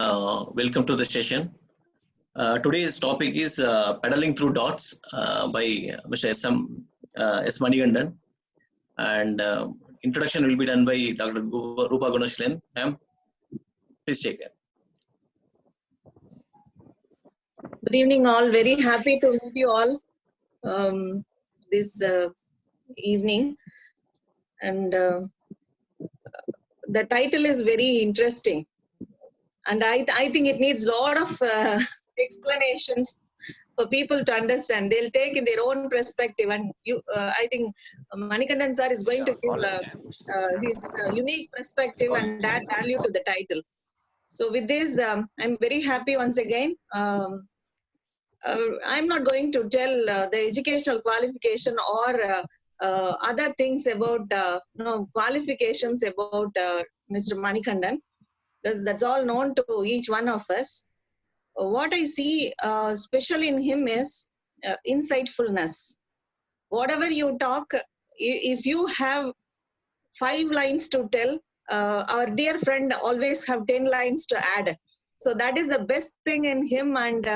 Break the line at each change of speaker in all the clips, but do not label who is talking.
Welcome to the session. Today's topic is pedaling through dots by Mr. S.MANIKANDAN, and introduction will be done by Dr. Rupa Gunashlan. Ma'am, please take it.
Good evening, all. Very happy to meet you all this evening. And the title is very interesting. And I think it needs a lot of explanations for people to understand. They'll take in their own perspective. And I think Manikandan sir is going to give his unique perspective and add value to the title. So with this, I'm very happy once again. I'm not going to tell the educational qualification or other things about qualifications about Mr. Manikandan, because that's all known to each one of us. What I see special in him is insightfulness. Whatever you talk, if you have 5 lines to tell, our dear friend always have 10 lines to add. So that is the best thing in him, and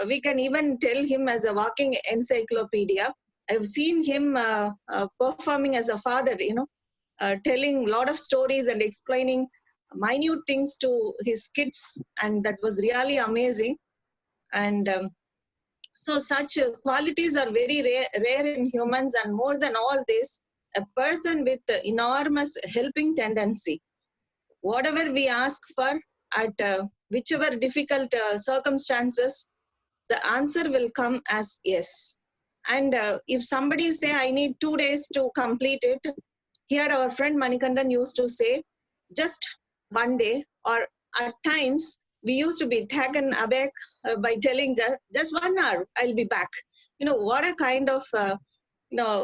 we can even tell him as a walking encyclopedia. I've seen him performing as a father, telling a lot of stories and explaining minute things to his kids, and that was really amazing. And so such qualities are very rare in humans, and more than all this, a person with enormous helping tendency. Whatever we ask for at whichever difficult circumstances, the answer will come as yes. And if somebody say, I need 2 days to complete it, here our friend Manikandan used to say, just 1 day, or at times we used to be taken aback by telling just 1 hour, I'll be back. What a kind of,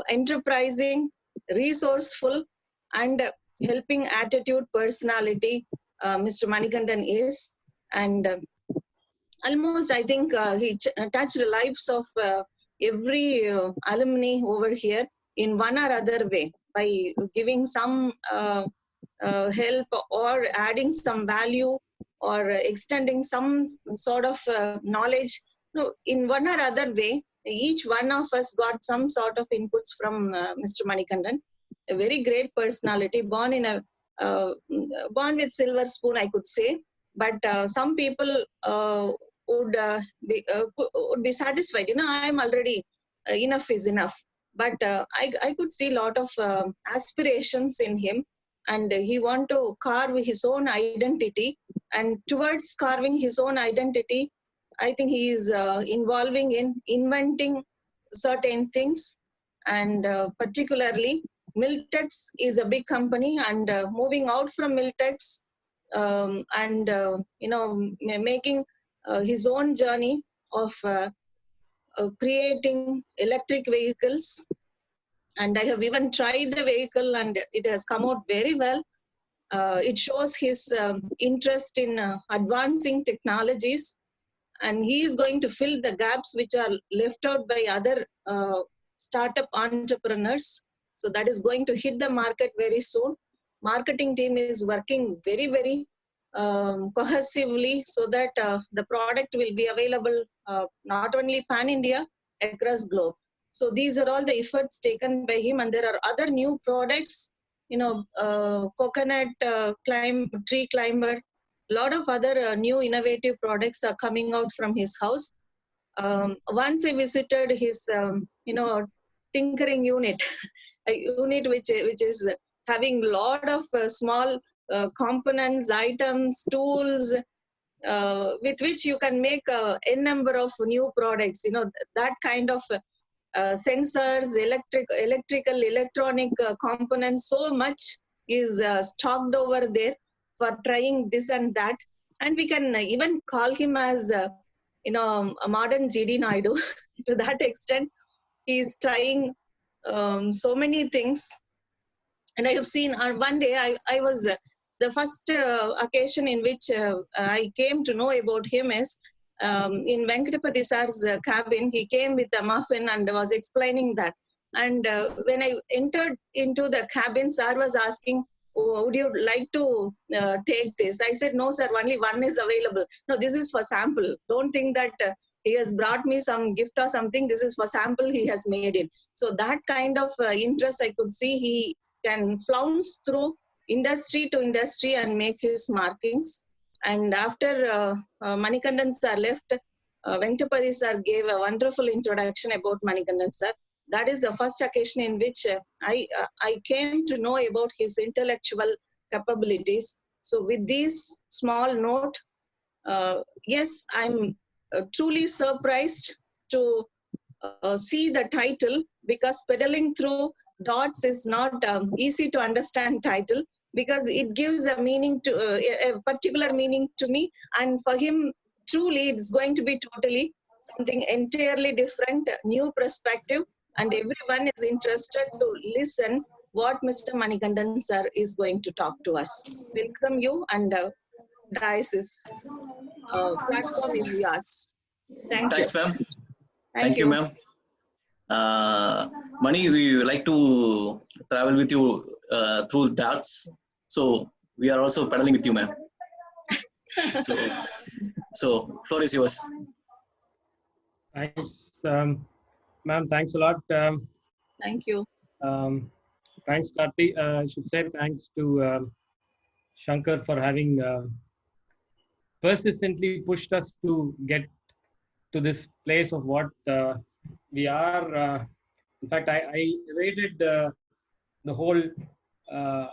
enterprising, resourceful, and helping attitude, personality Mr. Manikandan is. And almost, I think he touched the lives of every alumni over here in one or other way, by giving some help or adding some value or extending some sort of knowledge. In one or other way, each one of us got some sort of inputs from Mr. Manikandan. A very great personality, born with silver spoon, I could say. But some people would be satisfied. I'm already enough is enough. But I could see a lot of aspirations in him, and he want to carve his own identity. And towards carving his own identity, I think he is involving in inventing certain things. And particularly, Milltex is a big company, and moving out from Milltex and making his own journey of creating electric vehicles. And I have even tried the vehicle, and it has come out very well. It shows his interest in advancing technologies, and he is going to fill the gaps which are left out by other startup entrepreneurs. So that is going to hit the market very soon. Marketing team is working very, very cohesively, so that the product will be available not only pan-India, across globe. So these are all the efforts taken by him, and there are other new products, coconut tree climber, a lot of other new innovative products are coming out from his house. Once I visited his, tinkering unit, a unit which is having a lot of small components, items, tools, with which you can make n number of new products. That kind of sensors, electrical, electronic components, so much is stocked over there for trying this and that. And we can even call him as, a modern GD Naidu. To that extent, he is trying so many things. And I have seen one day, I was, the first occasion in which I came to know about him is in Venkatapati sir's cabin. He came with a muffin and was explaining that. And when I entered into the cabin, sir was asking, would you like to take this? I said, no, sir, only one is available. No, this is for sample. Don't think that he has brought me some gift or something. This is for sample he has made it. So that kind of interest I could see, he can flounce through industry to industry and make his markings. And after Manikandan sir left, Venkatapati sir gave a wonderful introduction about Manikandan sir. That is the first occasion in which I came to know about his intellectual capabilities. So with this small note, yes, I'm truly surprised to see the title, because pedaling through dots is not easy to understand title, because it gives a meaning to a particular meaning to me, and for him truly it's going to be totally something entirely different, new perspective, and everyone is interested to listen what Mr. Manikandan sir is going to talk to us. Welcome you, and platform is yours. Thank you.
Thanks, ma'am.
Thank
You,
you.
ma'am. Mani, we like to travel with you through darts. So we are also pedaling with you, ma'am. So floor is yours.
Thanks, ma'am. Thanks a lot.
Thank you.
Thanks, Karthi. I should say thanks to Shankar for having persistently pushed us to get to this place of what we are. In fact, I rated the whole uh,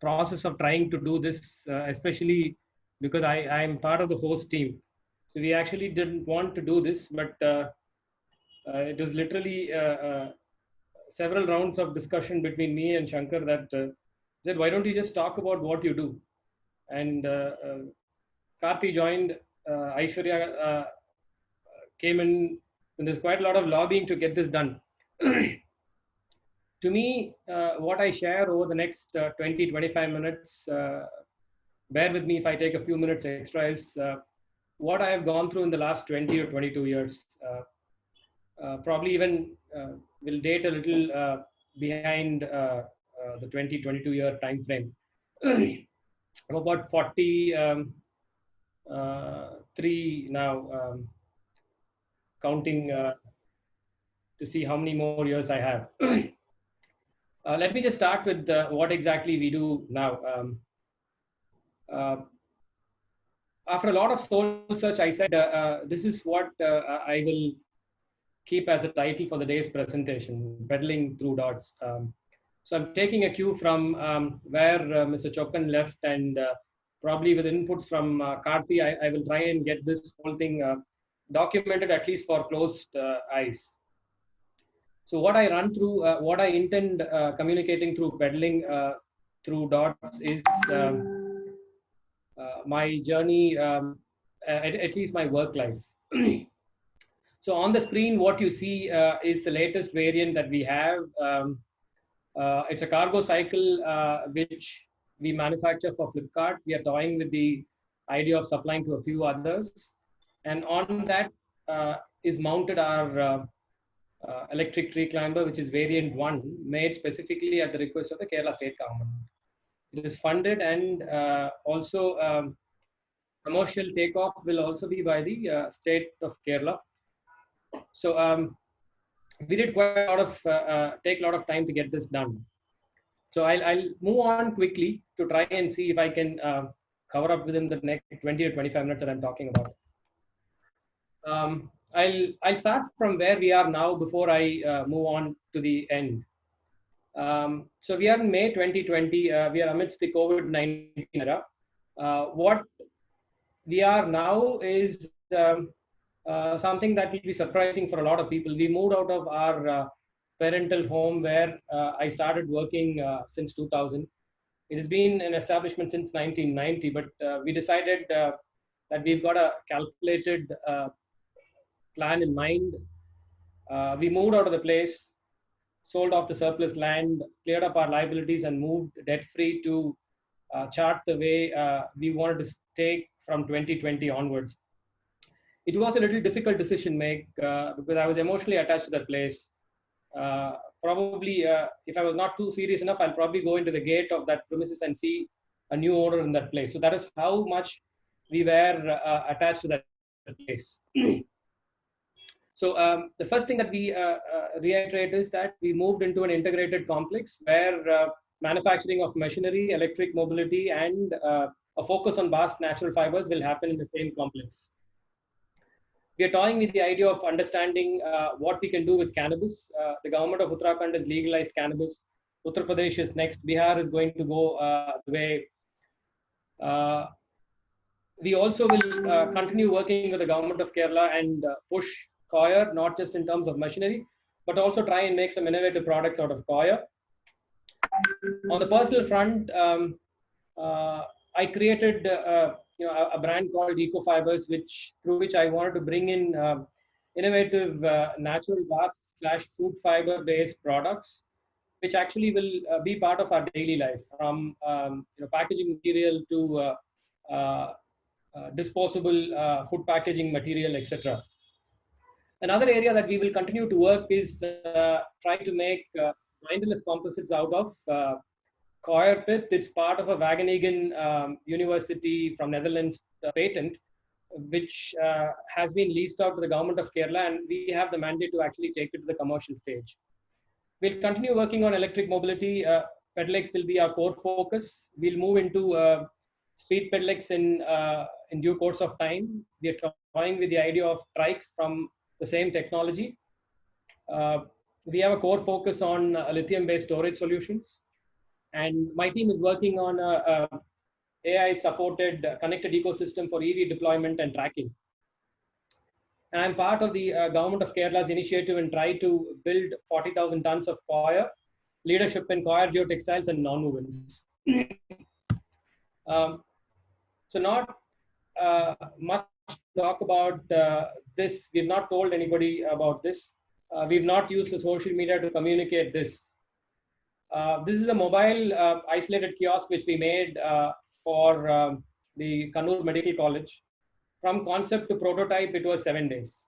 process of trying to do this, especially because I am part of the host team. So we actually didn't want to do this, but it was literally several rounds of discussion between me and Shankar that said, why don't you just talk about what you do? And Karthi joined, Aishwarya came in, and there's quite a lot of lobbying to get this done. To me, what I share over the next 20, 25 minutes, bear with me if I take a few minutes extra, is what I have gone through in the last 20 or 22 years. Probably even will date a little behind the 20, 22 year time frame. I'm about 43 now, counting to see how many more years I have. Let me just start with what exactly we do now. After a lot of soul search, I said, this is what I will keep as a title for the day's presentation, Pedaling Through Dots. So I'm taking a cue from where Mr. Chokan left, and probably with inputs from Karthi, I will try and get this whole thing documented, at least for closed eyes. So what I run through, what I intend communicating through pedaling through dots is my journey, at least my work life. So on the screen, what you see is the latest variant that we have. It's a cargo cycle which we manufacture for Flipkart. We are toying with the idea of supplying to a few others. And on that is mounted our electric tree climber, which is variant 1, made specifically at the request of the Kerala state government. It is funded, and also commercial takeoff will also be by the state of Kerala. So we did quite a lot of take a lot of time to get this done. So I'll move on quickly to try and see if I can cover up within the next 20 or 25 minutes that I'm talking about. I'll start from where we are now before I move on to the end. So we are in May 2020. We are amidst the COVID-19 era. What we are now is something that will be surprising for a lot of people. We moved out of our parental home where I started working since 2000. It has been an establishment since 1990, but we decided that we've got a calculated plan in mind. We moved out of the place, sold off the surplus land, cleared up our liabilities, and moved debt-free to chart the way we wanted to take from 2020 onwards. It was a little difficult decision make because I was emotionally attached to that place. probably, if I was not too serious enough, I'll probably go into the gate of that premises and see a new owner in that place. So that is how much we were attached to that place. So the first thing that we reiterate is that we moved into an integrated complex where manufacturing of machinery, electric mobility, and a focus on vast natural fibers will happen in the same complex. We are toying with the idea of understanding what we can do with cannabis. The government of Uttarakhand has legalized cannabis. Uttar Pradesh is next. Bihar is going to go the way. We also will continue working with the government of Kerala and push coir, not just in terms of machinery, but also try and make some innovative products out of coir. On the personal front, I created a brand called Ecofibers, through which I wanted to bring in innovative natural bark/fruit fiber based products, which actually will be part of our daily life, from packaging material to disposable food packaging material, etc. Another area that we will continue to work is trying to make binderless composites out of coir pith. It's part of a Wageningen University from Netherlands patent, which has been leased out to the government of Kerala, and we have the mandate to actually take it to the commercial stage. We'll continue working on electric mobility. Pedelecs will be our core focus. We'll move into speed pedelecs in due course of time. We are toying with the idea of trikes from the same technology. We have a core focus on lithium-based storage solutions. And my team is working on a AI-supported connected ecosystem for EV deployment and tracking. And I'm part of the government of Kerala's initiative and try to build 40,000 tons of coir, leadership in coir geotextiles and nonwovens. So not much to talk about this. We've not told anybody about this. We've not used the social media to communicate this. This is a mobile isolated kiosk which we made for the Kannur Medical College. From concept to prototype, it was 7 days.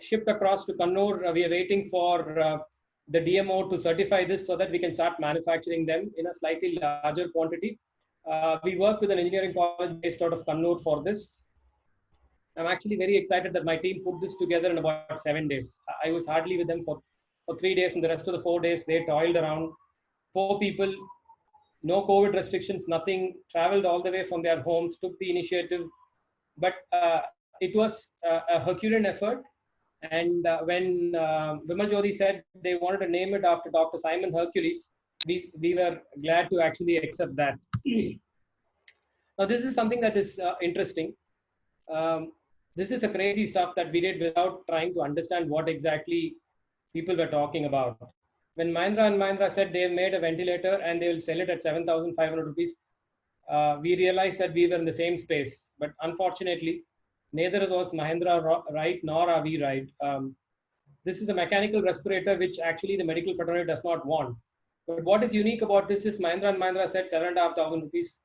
Shipped across to Kannur, we are waiting for the DMO to certify this so that we can start manufacturing them in a slightly larger quantity. We worked with an engineering college based out of Kannur for this. I'm actually very excited that my team put this together in about 7 days. I was hardly with them for 3 days, and the rest of the 4 days they toiled around. 4 people, no COVID restrictions, nothing, traveled all the way from their homes, took the initiative. But it was a Herculean effort. And when Vimal Jyoti said they wanted to name it after Dr. Simon Hercules, we were glad to actually accept that. Now, this is something that is interesting. This is a crazy stuff that we did without trying to understand what exactly people were talking about. When Mahindra & Mahindra said they made a ventilator and they will sell it at 7,500 rupees, we realized that we were in the same space. But unfortunately, neither was Mahindra right, nor are we right. This is a mechanical respirator, which actually the medical fraternity does not want. But what is unique about this is Mahindra & Mahindra said 7,500 rupees.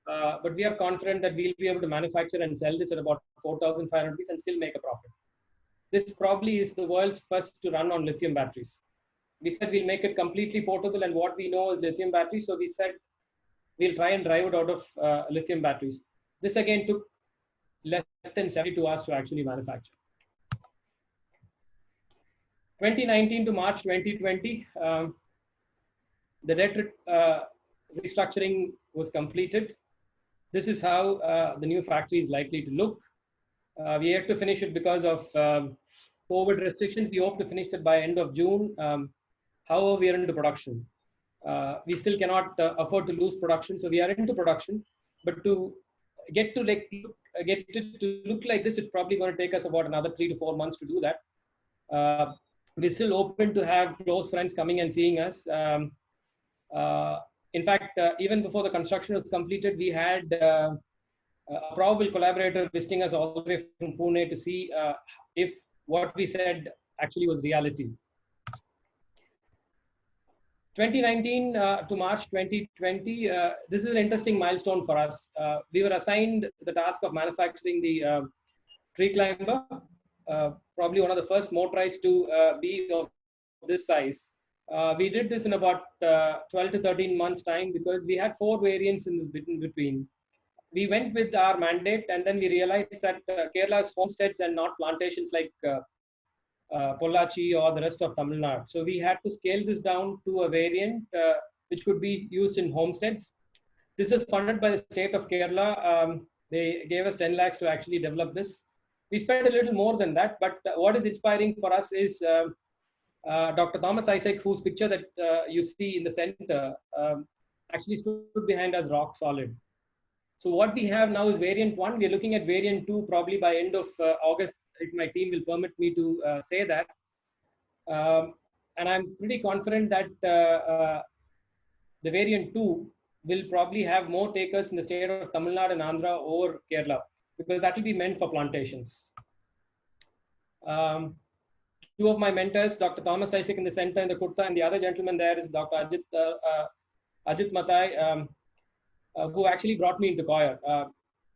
But we are confident that we'll be able to manufacture and sell this at about 4,500 rupees and still make a profit. This probably is the world's first to run on lithium batteries. We said we'll make it completely portable, and what we know is lithium batteries. So we said we'll try and drive it out of lithium batteries. This again took less than 72 hours to actually manufacture. 2019 to March 2020, the debt restructuring was completed. This is how the new factory is likely to look. We have to finish it because of COVID restrictions. We hope to finish it by end of June. However, we are into production. We still cannot afford to lose production, so we are into production. But to get it to look like this, it's probably going to take us about another 3 to 4 months to do that. We're still open to have close friends coming and seeing us. In fact, even before the construction was completed, we had a probable collaborator visiting us all the way from Pune to see if what we said actually was reality. 2019 to March 2020, this is an interesting milestone for us. We were assigned the task of manufacturing the tree climber, probably one of the first motorized to be of this size. We did this in about 12 to 13 months time because we had 4 variants in between. We went with our mandate, and then we realized that Kerala's homesteads and not plantations like Pollachi or the rest of Tamil Nadu. So we had to scale this down to a variant which could be used in homesteads. This is funded by the state of Kerala. They gave us 10 lakhs to actually develop this. We spent a little more than that, but what is inspiring for us is Dr. Thomas Isaac, whose picture that you see in the center, actually stood behind us rock solid. So what we have now is variant 1. We're looking at variant 2 probably by end of August, if my team will permit me to say that. And I'm pretty confident that the variant 2 will probably have more takers in the state of Tamil Nadu and Andhra over Kerala, because that will be meant for plantations. 2 of my mentors, Dr. Thomas Isaac in the center in the kurta, and the other gentleman there is Dr. Ajit Matai, who actually brought me into choir.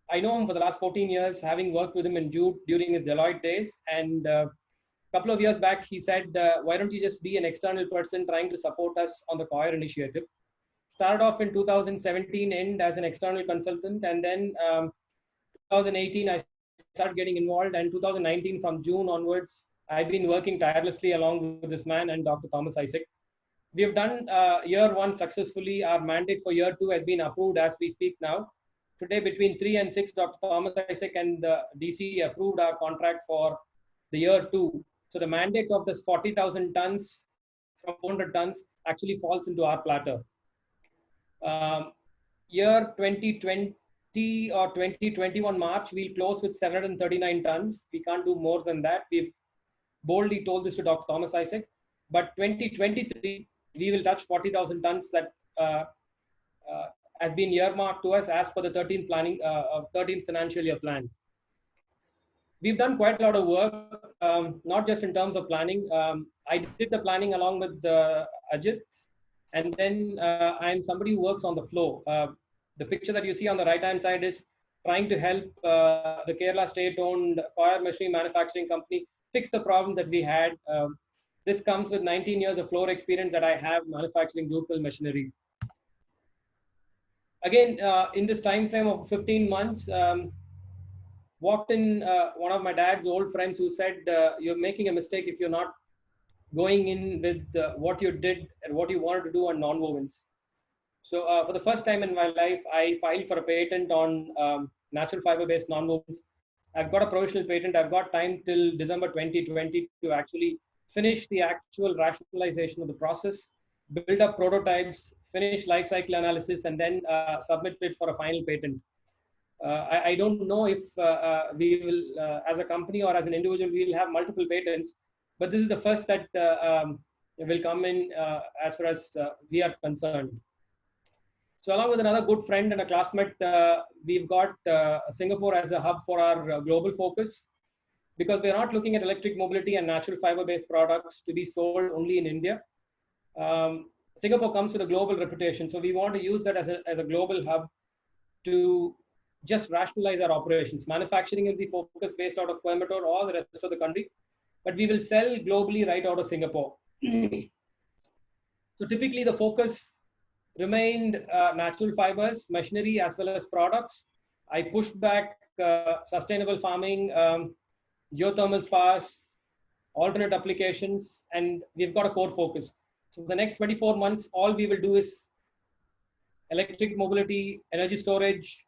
I know him for the last 14 years, having worked with him in Jude during his Deloitte days. And a couple of years back, he said, why don't you just be an external person trying to support us on the choir initiative? Started off in 2017 end as an external consultant, and then 2018 I started getting involved, and 2019 from June onwards I've been working tirelessly along with this man and Dr. Thomas Isaac. We have done year 1 successfully. Our mandate for year 2 has been approved as we speak now. Today between 3 and 6, Dr. Thomas Isaac and DC approved our contract for the year 2. So the mandate of this 40,000 tons from 400 tons actually falls into our platter. Year 2020 or 2021 March, we'll close with 739 tons. We can't do more than that. We've boldly told this to Dr. Thomas Isaac. But 2023, we will touch 40,000 tons that has been earmarked to us as per the 13th planning of 13th financial year plan. We've done quite a lot of work, not just in terms of planning. I did the planning along with Ajit, and then I'm somebody who works on the flow. The picture that you see on the right-hand side is trying to help the Kerala state-owned coir machinery manufacturing company fix the problems that we had. This comes with 19 years of floor experience that I have manufacturing dual machinery. Again, in this time frame of 15 months, walked in one of my dad's old friends who said, you're making a mistake if you're not going in with what you did and what you wanted to do on nonwovens. So for the first time in my life, I filed for a patent on natural fiber-based nonwovens. I've got a provisional patent. I've got time till December 2020 to actually finish the actual rationalization of the process, build up prototypes, finish life cycle analysis, and then submit it for a final patent. I don't know if we will, as a company or as an individual, we will have multiple patents, but this is the first that will come in as far as we are concerned. So along with another good friend and a classmate, we've got Singapore as a hub for our global focus, because we're not looking at electric mobility and natural fiber-based products to be sold only in India. Singapore comes with a global reputation, so we want to use that as a global hub to just rationalize our operations. Manufacturing will be focused based out of Coimbatore or the rest of the country, but we will sell globally right out of Singapore. So typically the focus remained natural fibers, machinery, as well as products. I pushed back sustainable farming, geothermal spas, alternate applications, and we've got a core focus. So the next 24 months, all we will do is electric mobility, energy storage,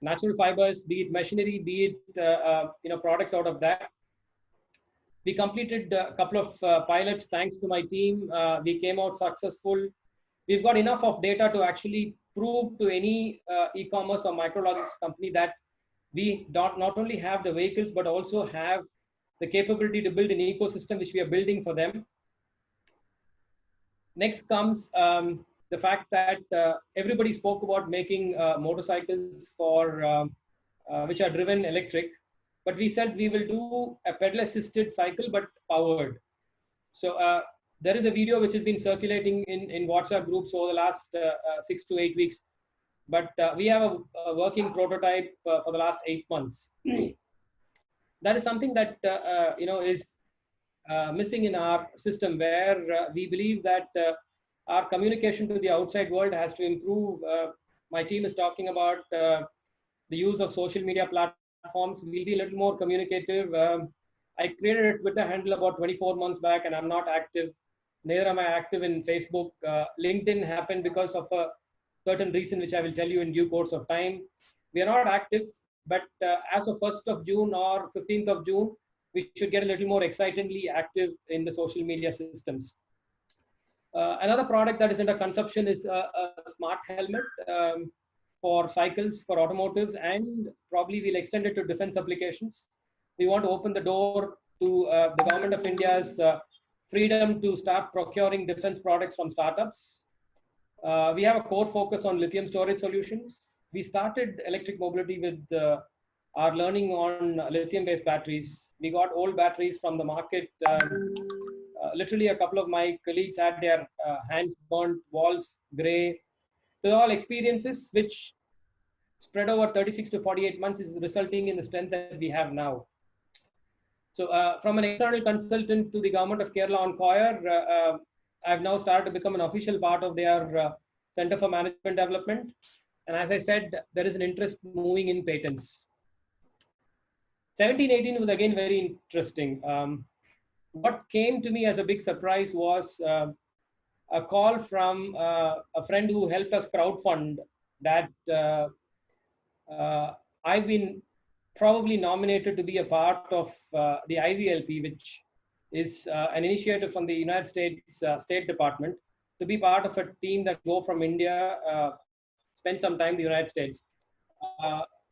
natural fibers, be it machinery, be it products out of that. We completed a couple of pilots thanks to my team. We came out successful. We've got enough of data to actually prove to any e-commerce or micrologistics company that we not only have the vehicles, but also have the capability to build an ecosystem which we are building for them. Next comes the fact that everybody spoke about making motorcycles for which are driven electric, but we said we will do a pedal-assisted cycle but powered. So there is a video which has been circulating in WhatsApp groups over the last 6 to 8 weeks, but we have a working prototype for the last 8 months. That is something that is missing in our system, where we believe that our communication to the outside world has to improve. My team is talking about the use of social media platforms. We'll be a little more communicative. I created a Twitter handle about 24 months back, and I'm not active. Neither am I active in Facebook. LinkedIn happened because of a certain reason, which I will tell you in due course of time. We are not active, but as of 1st of June or 15th of June, we should get a little more excitedly active in the social media systems. Another product that is under consumption is a smart helmet for cycles, for automotives, and probably we'll extend it to defense applications. We want to open the door to the government of India's freedom to start procuring defense products from startups. We have a core focus on lithium storage solutions. We started electric mobility with our learning on lithium-based batteries. We got old batteries from the market. Literally, a couple of my colleagues had their hands burnt, walls gray. They're all experiences which spread over 36 to 48 months is resulting in the strength that we have now. So from an external consultant to the government of Kerala on COIR, I've now started to become an official part of their Center for Management Development. And as I said, there is an interest moving in patents. 17-18 was again very interesting. What came to me as a big surprise was a call from a friend who helped us crowdfund that I've been probably nominated to be a part of the IVLP, which is an initiative from the United States State Department, to be part of a team that go from India, spend some time in the United States.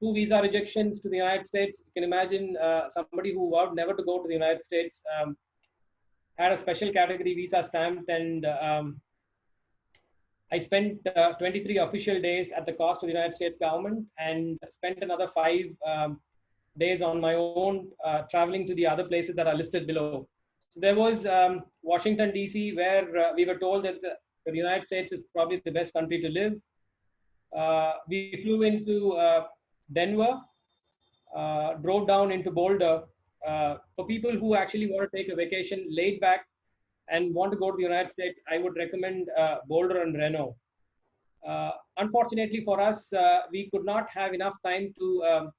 2 visa rejections to the United States. You can imagine somebody who vowed never to go to the United States, had a special category visa stamped, and I spent 23 official days at the cost of the United States government, and spent another 5 days on my own traveling to the other places that are listed below. So there was Washington, D.C., where we were told that the United States is probably the best country to live. We flew into Denver, drove down into Boulder. For people who actually want to take a vacation laid back and want to go to the United States, I would recommend Boulder and Reno. Unfortunately for us, we could not have enough time to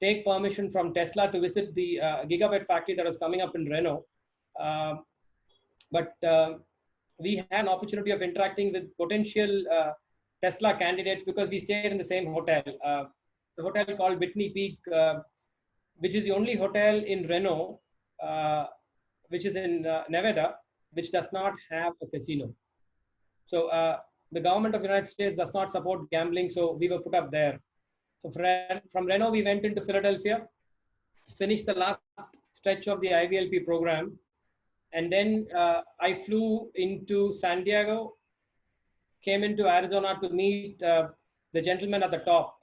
take permission from Tesla to visit the Gigabit factory that was coming up in Reno. But we had an opportunity of interacting with potential Tesla candidates because we stayed in the same hotel, the hotel called Whitney Peak, which is the only hotel in Reno, which is in Nevada, which does not have a casino. So the government of the United States does not support gambling, so we were put up there. So from Reno, we went into Philadelphia, finished the last stretch of the IVLP program, and then I flew into San Diego, came into Arizona to meet the gentleman at the top,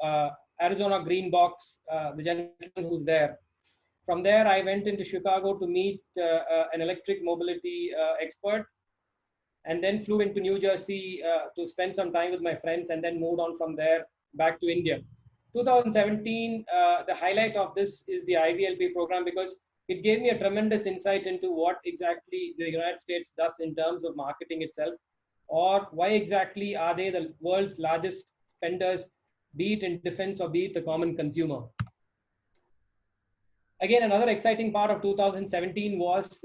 Arizona Green Box, the gentleman who's there. From there, I went into Chicago to meet an electric mobility expert, and then flew into New Jersey to spend some time with my friends, and then moved on from there back to India. 2017, the highlight of this is the IVLP program, because it gave me a tremendous insight into what exactly the United States does in terms of marketing itself, or why exactly are they the world's largest spenders, be it in defense or be it the common consumer. Again, another exciting part of 2017 was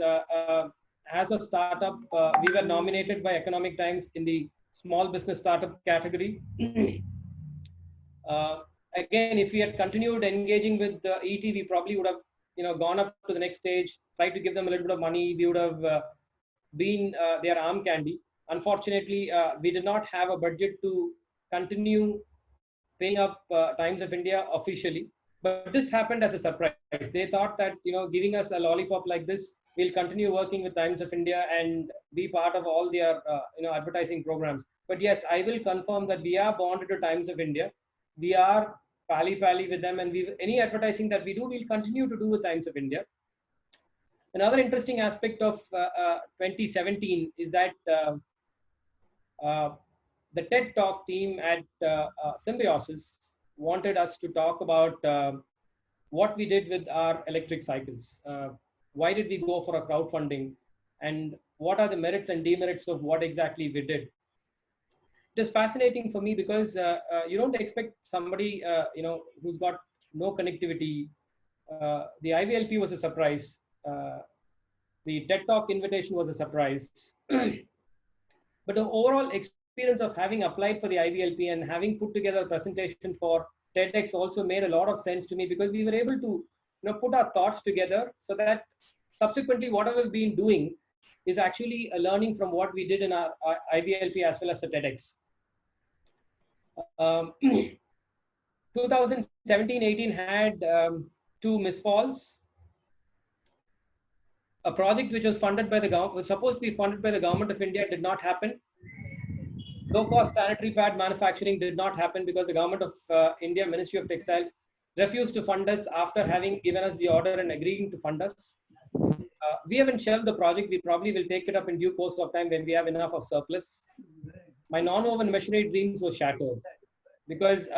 as a startup, we were nominated by Economic Times in the small business startup category. Again, if we had continued engaging with the ET, we probably would have gone up to the next stage, tried to give them a little bit of money. We would have been their arm candy. Unfortunately, we did not have a budget to continue paying up Times of India officially. But this happened as a surprise. They thought that giving us a lollipop like this, we'll continue working with Times of India and be part of all their advertising programs. But yes, I will confirm that we are bonded to Times of India. We are pally with them, and any advertising that we do, we'll continue to do with Times of India. Another interesting aspect of 2017 is that the TED Talk team at Symbiosis wanted us to talk about what we did with our electric cycles. why did we go for a crowdfunding, and what are the merits and demerits of what exactly we did. It is fascinating for me because you don't expect somebody who's got no connectivity. The IVLP was a surprise. The TED Talk invitation was a surprise. But the overall experience of having applied for the IVLP and having put together a presentation for TEDx also made a lot of sense to me, because we were able to put our thoughts together so that subsequently whatever we've been doing is actually a learning from what we did in our IVLP as well as the TEDx. 2017-18 had two misfalls. A project which was funded by the government, was supposed to be funded by the government of India, did not happen. Low-cost sanitary pad manufacturing did not happen because the government of India, Ministry of Textiles, refused to fund us after having given us the order and agreeing to fund us. We haven't shelved the project. We probably will take it up in due course of time when we have enough of surplus. My non-woven machinery dreams were shattered because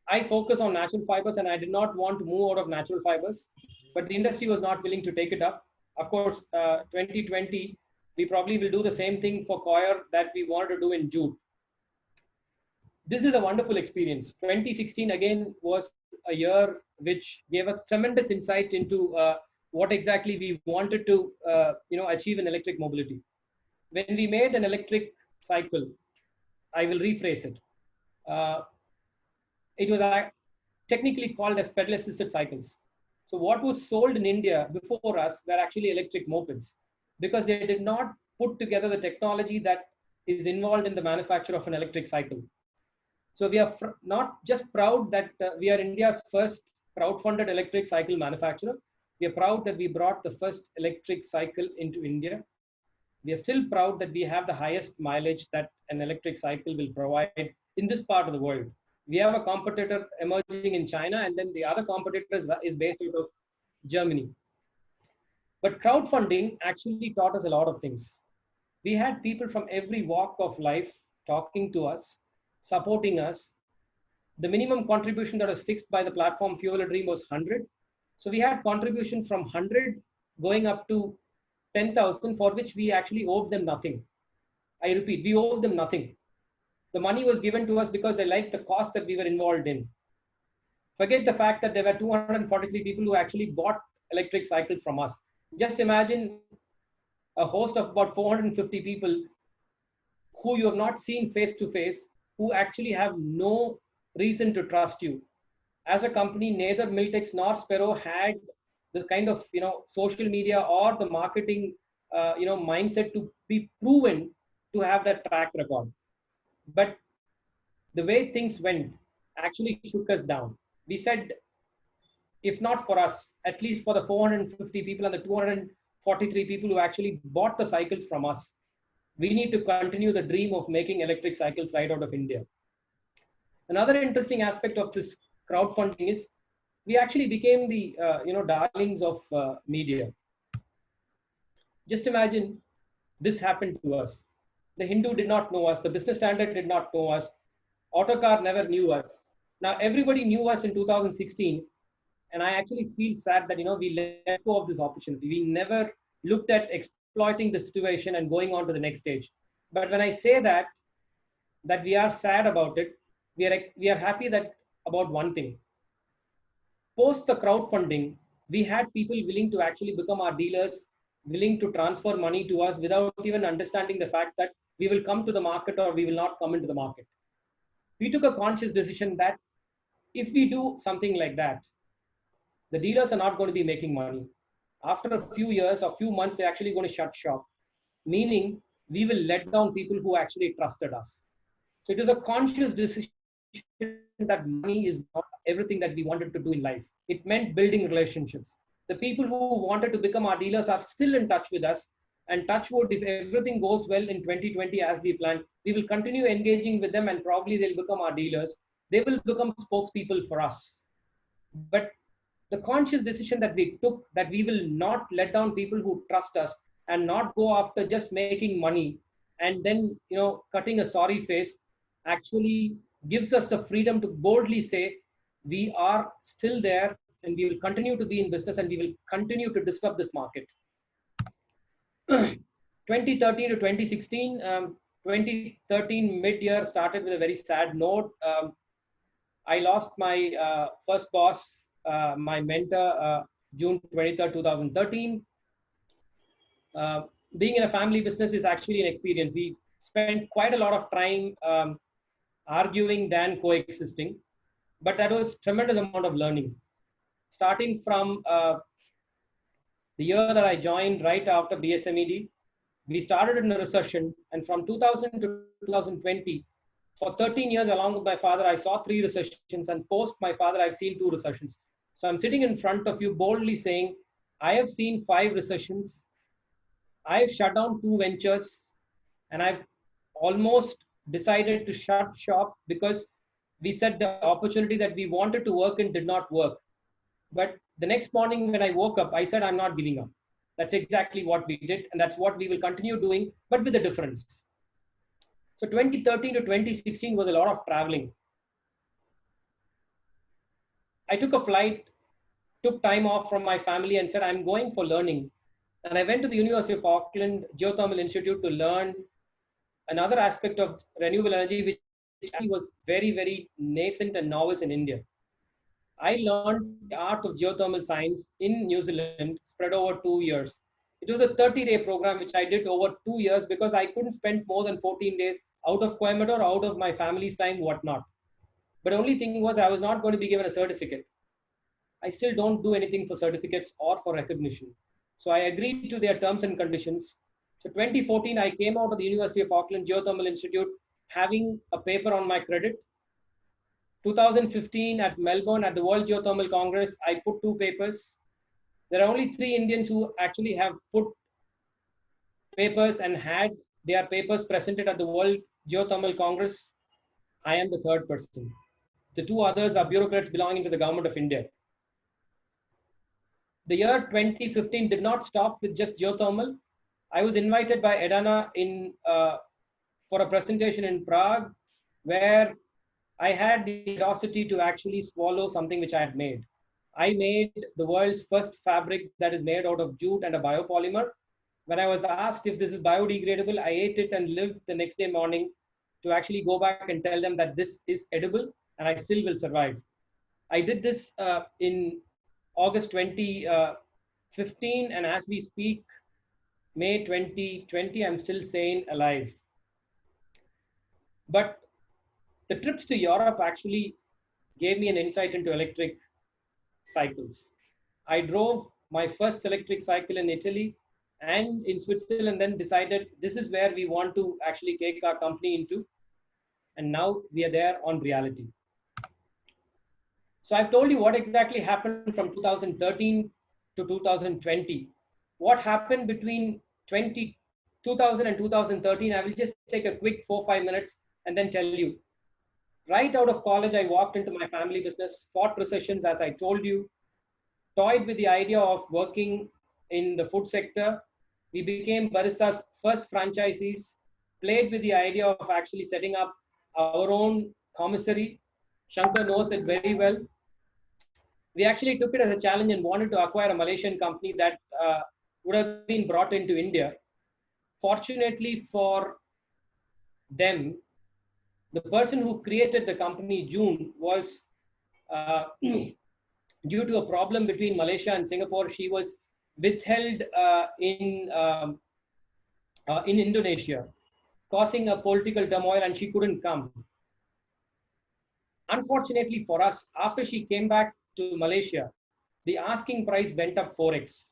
I focus on natural fibers and I did not want to move out of natural fibers, but the industry was not willing to take it up. Of course, 2020, we probably will do the same thing for coir that we wanted to do in June. This is a wonderful experience. 2016 again was a year which gave us tremendous insight into what exactly we wanted to achieve in electric mobility. When we made an electric cycle, I will rephrase it. It was technically called as pedal assisted cycles. So what was sold in India before us were actually electric mopeds, because they did not put together the technology that is involved in the manufacture of an electric cycle. So we are not just proud that we are India's first crowd-funded electric cycle manufacturer. We are proud that we brought the first electric cycle into India. We are still proud that we have the highest mileage that an electric cycle will provide in this part of the world. We have a competitor emerging in China, and then the other competitor is based out of Germany. But crowdfunding actually taught us a lot of things. We had people from every walk of life talking to us, supporting us. The minimum contribution that was fixed by the platform Fuel a Dream was 100. So we had contributions from 100 going up to 10,000, for which we actually owed them nothing. I repeat, we owed them nothing. The money was given to us because they liked the cost that we were involved in. Forget the fact that there were 243 people who actually bought electric cycles from us. Just imagine a host of about 450 people who you have not seen face to face, who actually have no reason to trust you. As a company, neither Milltex nor Spero had the kind of social media or the marketing mindset to be proven to have that track record. But the way things went actually shook us down. We said, if not for us, at least for the 450 people and the 243 people who actually bought the cycles from us, we need to continue the dream of making electric cycles right out of India. Another interesting aspect of this crowdfunding is we actually became the darlings of media. Just imagine this happened to us. The Hindu did not know us. The Business Standard did not know us. Autocar never knew us. Now everybody knew us in 2016, and I actually feel sad that we let go of this opportunity. We never looked at exploiting the situation and going on to the next stage. But when I say that we are sad about it, we are happy that about one thing. Post the crowdfunding, we had people willing to actually become our dealers, willing to transfer money to us without even understanding the fact that we will come to the market or we will not come into the market. We took a conscious decision that if we do something like that, the dealers are not going to be making money. After a few years or few months, they're actually going to shut shop, meaning we will let down people who actually trusted us. So it is a conscious decision that money is not everything that we wanted to do in life. It meant building relationships. The people who wanted to become our dealers are still in touch with us. And touch wood, if everything goes well in 2020 as we planned, we will continue engaging with them and probably they'll become our dealers. They will become spokespeople for us. But the conscious decision that we took, that we will not let down people who trust us and not go after just making money and then cutting a sorry face, actually gives us the freedom to boldly say we are still there, and we will continue to be in business, and we will continue to disrupt this market. 2013 to 2016, 2013 mid-year started with a very sad note. I lost my first boss, my mentor, June 23rd, 2013. Being in a family business is actually an experience. We spent quite a lot of time arguing than coexisting, but that was tremendous amount of learning. Starting from the year that I joined right after BSMED, we started in a recession, and from 2000 to 2020, for 13 years along with my father, I saw 3 recessions, and post my father, I've seen 2 recessions. So I'm sitting in front of you boldly saying, I have seen 5 recessions. I've shut down 2 ventures, and I've almost decided to shut shop because we said the opportunity that we wanted to work in did not work. But the next morning when I woke up, I said, I'm not giving up. That's exactly what we did, and that's what we will continue doing, but with a difference. So 2013 to 2016 was a lot of traveling. I took a flight, took time off from my family, and said, I'm going for learning. And I went to the University of Auckland Geothermal Institute to learn another aspect of renewable energy, which was very, very nascent and novice in India. I learned the art of geothermal science in New Zealand, spread over 2 years. It was a 30-day program, which I did over 2 years because I couldn't spend more than 14 days out of Coimbatore, out of my family's time, whatnot. But the only thing was I was not going to be given a certificate. I still don't do anything for certificates or for recognition. So I agreed to their terms and conditions. So 2014, I came out of the University of Auckland Geothermal Institute having a paper on my credit. 2015 at Melbourne at the World Geothermal Congress, I put 2 papers. There are only 3 Indians who actually have put papers and had their papers presented at the World Geothermal Congress. I am the 3rd person. The 2 others are bureaucrats belonging to the government of India. The year 2015 did not stop with just geothermal. I was invited by Edana for a presentation in Prague, where I had the audacity to actually swallow something which I had made. I made the world's first fabric that is made out of jute and a biopolymer. When I was asked if this is biodegradable, I ate it and lived the next day morning to actually go back and tell them that this is edible and I still will survive. I did this in August 2015, and as we speak, May 2020, I'm still sane, alive. But the trips to Europe actually gave me an insight into electric cycles. I drove my first electric cycle in Italy and in Switzerland, then decided this is where we want to actually take our company into. And now we are there on reality. So I've told you what exactly happened from 2013 to 2020. What happened between 2000 and 2013, I will just take a quick 4-5 minutes and then tell you. Right out of college, I walked into my family business, fought recessions, as I told you, toyed with the idea of working in the food sector. We became Barista's first franchisees, played with the idea of actually setting up our own commissary. Shankar knows it very well. We actually took it as a challenge and wanted to acquire a Malaysian company that would have been brought into India. Fortunately for them, the person who created the company, June, was due to a problem between Malaysia and Singapore. She was withheld in Indonesia, causing a political turmoil, and she couldn't come. Unfortunately for us, after she came back to Malaysia, the asking price went up 4x.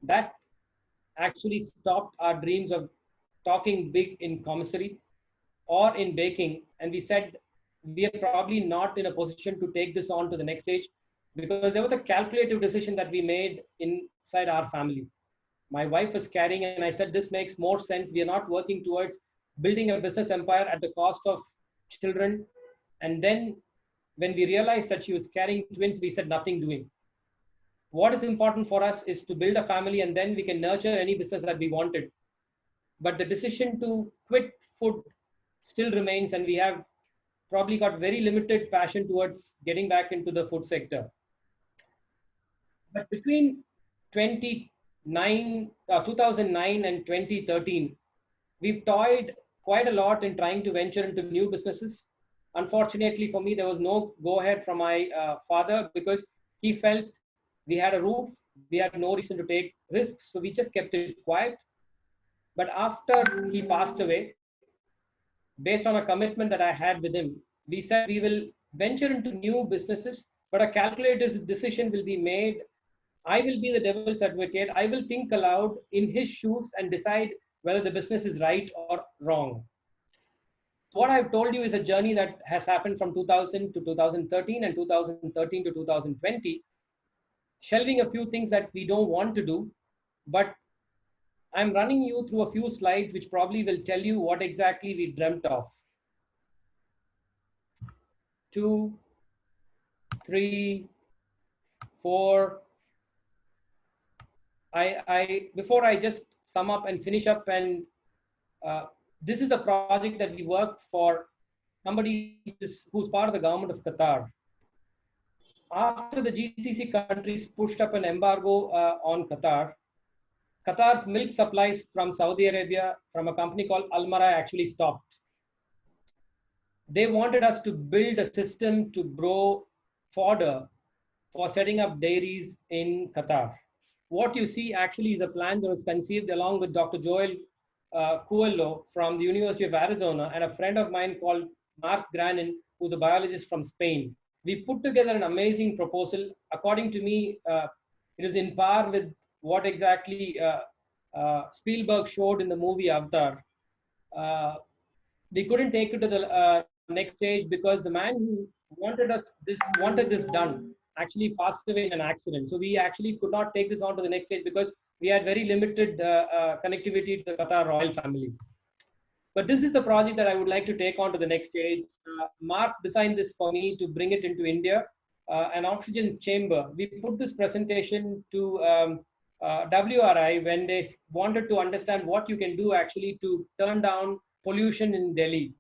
That actually stopped our dreams of talking big in commissary or in baking. And we said, we are probably not in a position to take this on to the next stage, because there was a calculative decision that we made inside our family. My wife was carrying, and I said, this makes more sense. We are not working towards building a business empire at the cost of children. And then when we realized that she was carrying twins, we said, nothing doing. What is important for us is to build a family, and then we can nurture any business that we wanted. But the decision to quit food still remains, and we have probably got very limited passion towards getting back into the food sector. But between 2009 and 2013, we've toyed quite a lot in trying to venture into new businesses. Unfortunately for me, there was no go ahead from my father because he felt we had a roof, we had no reason to take risks, so we just kept it quiet. But after he passed away, based on a commitment that I had with him, we said we will venture into new businesses, but a calculated decision will be made. I will be the devil's advocate. I will think aloud in his shoes and decide whether the business is right or wrong. So what I've told you is a journey that has happened from 2000 to 2013 and 2013 to 2020, shelving a few things that we don't want to do, but I'm running you through a few slides which probably will tell you what exactly we dreamt of. 2, 3, 4. Before I just sum up and finish up, and this is a project that we worked for somebody who's part of the government of Qatar. After the GCC countries pushed up an embargo on Qatar, Qatar's milk supplies from Saudi Arabia from a company called Almarai actually stopped. They wanted us to build a system to grow fodder for setting up dairies in Qatar. What you see actually is a plan that was conceived along with Dr. Joel Coelho from the University of Arizona and a friend of mine called Mark Granin, who's a biologist from Spain. We put together an amazing proposal. According to me, it is in par with what exactly Spielberg showed in the movie Avatar. We couldn't take it to the next stage because the man who wanted this done actually passed away in an accident. So we actually could not take this on to the next stage because we had very limited connectivity to the Qatar royal family. But this is the project that I would like to take on to the next stage. Mark designed this for me to bring it into India, an oxygen chamber. We put this presentation to WRI when they wanted to understand what you can do actually to turn down pollution in Delhi.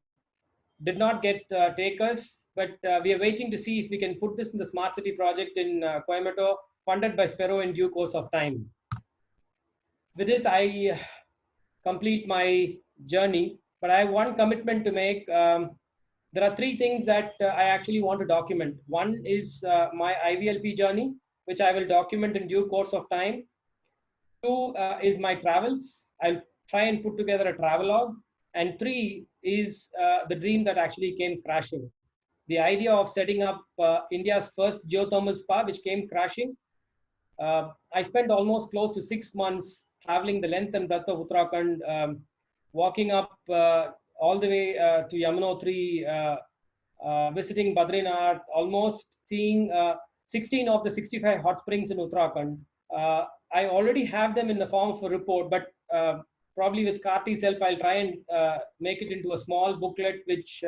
Did not get takers, but we are waiting to see if we can put this in the Smart City project in Coimbatore, funded by Spero in due course of time. With this, I complete my journey, but I have one commitment to make. There are 3 things that I actually want to document. One is my IVLP journey, which I will document in due course of time. 2 is my travels. I'll try and put together a travelogue. And 3 is the dream that actually came crashing. The idea of setting up India's first geothermal spa, which came crashing. I spent almost close to 6 months traveling the length and breadth of Uttarakhand, walking up all the way to Yamunotri, visiting Badrinath, almost seeing 16 of the 65 hot springs in Uttarakhand. I already have them in the form of a report, but probably with Karti's help, I'll try and make it into a small booklet, which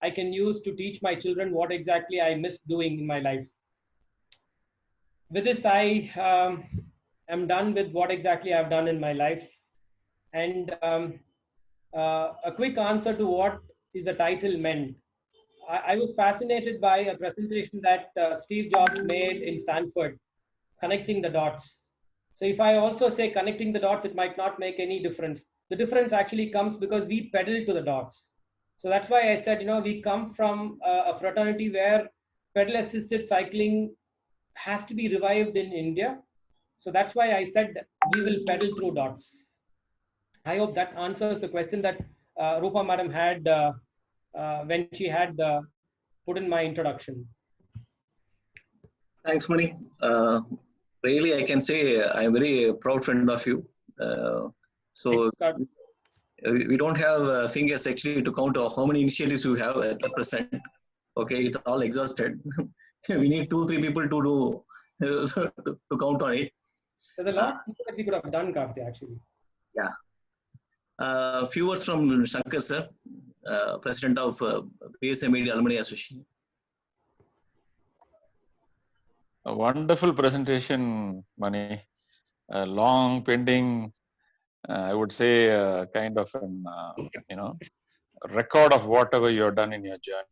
I can use to teach my children what exactly I missed doing in my life. With this, I am done with what exactly I've done in my life. And a quick answer to what is the title meant. I was fascinated by a presentation that Steve Jobs made in Stanford, connecting the dots. So if I also say connecting the dots, it might not make any difference. The difference actually comes because we pedal to the dots. So that's why I said, we come from a fraternity where pedal-assisted cycling has to be revived in India. So that's why I said we will pedal through dots. I hope that answers the question that Rupa Madam had when she had put in my introduction.
Thanks, Mani. Really, I can say I'm very proud friend of you. So we don't have fingers actually to count how many initiatives you have at the present. Okay, it's all exhausted. We need 2-3 people to do to count on it.
There's a lot that we could have done, Karti, actually.
Yeah. Few words from Shankar sir, President of BSMED Alumni Association.
A wonderful presentation, Mani. A long pending, I would say, kind of an record of whatever you have done in your journey.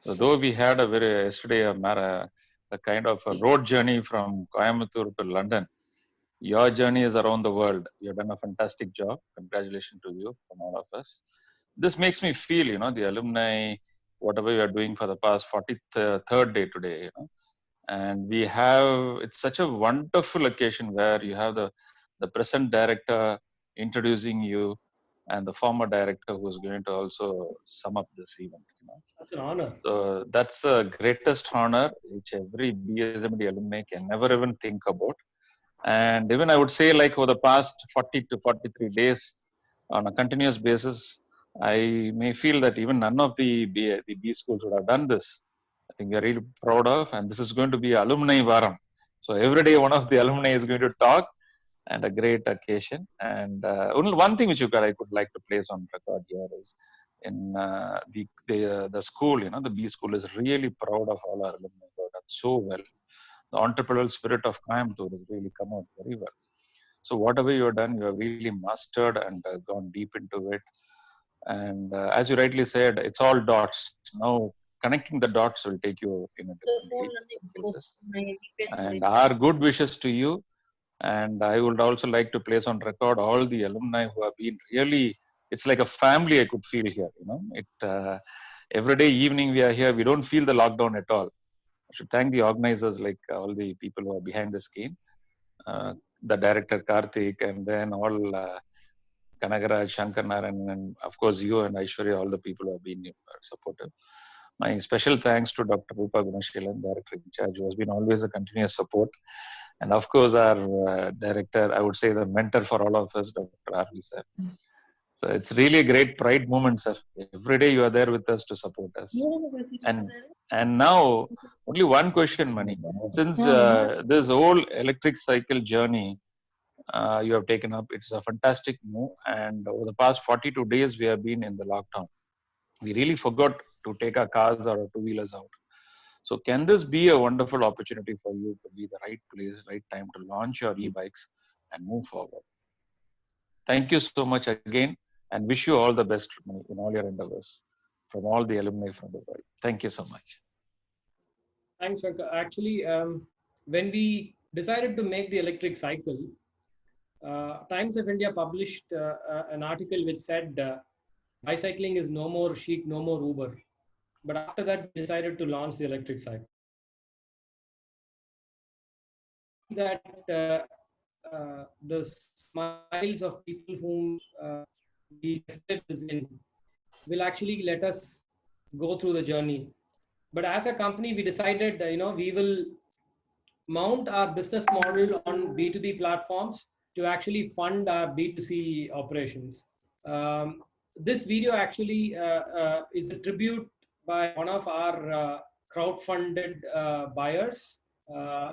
So though we had yesterday a a kind of a road journey from Coimbatore to London. Your journey is around the world. You've done a fantastic job. Congratulations to you from all of us. This makes me feel, the alumni, whatever you are doing for the past 43rd day today, and it's such a wonderful occasion where you have the present director introducing you and the former director who is going to also sum up this event.
That's an honor.
So that's the greatest honor which every BSMED alumni can never even think about. And even I would say, like, over the past 40 to 43 days on a continuous basis, I may feel that even none of the B schools would have done this. I think we are really proud of, and this is going to be Alumni Varam. So every day one of the alumni is going to talk, and a great occasion. And only one thing which I could like to place on record here is in the school, the B school is really proud of all our alumni who have done so well. The entrepreneurial spirit of Coimbatore has really come out very well. So whatever you have done, you have really mastered and gone deep into it. And as you rightly said, it's all dots. Now connecting the dots will take you in a different places. And our good wishes to you. And I would also like to place on record all the alumni who have been really, it's like a family I could feel here. Every day evening we are here, we don't feel the lockdown at all. I should thank the organizers, like all the people who are behind the screen, the director Karthik, and then all Kanagaraj, Shankar Naran, and of course you and Aishwarya, all the people who have been supportive. My special thanks to Dr. Rupa Gunashilan, director in charge, who has been always a continuous support. And of course, our director, I would say the mentor for all of us, Dr. R.V. sir. So it's really a great pride moment, sir. Every day you are there with us to support us. And now, only one question, Mani. Since this whole electric cycle journey you have taken up, it's a fantastic move. And over the past 42 days, we have been in the lockdown. We really forgot to take our cars or our two-wheelers out. So can this be a wonderful opportunity for you to be the right place, right time to launch your e-bikes and move forward? Thank you so much again, and wish you all the best in all your endeavors from all the alumni from the world. Thank you so much.
Thanks, Shankar. Actually, when we decided to make the electric cycle, Times of India published an article which said bicycling is no more chic, no more Uber. But after that, we decided to launch the electric cycle. That the smiles of people whom we tested this in will actually let us go through the journey. But as a company, we decided, we will mount our business model on B2B platforms to actually fund our B2C operations. This video actually is a tribute by one of our crowd-funded buyers.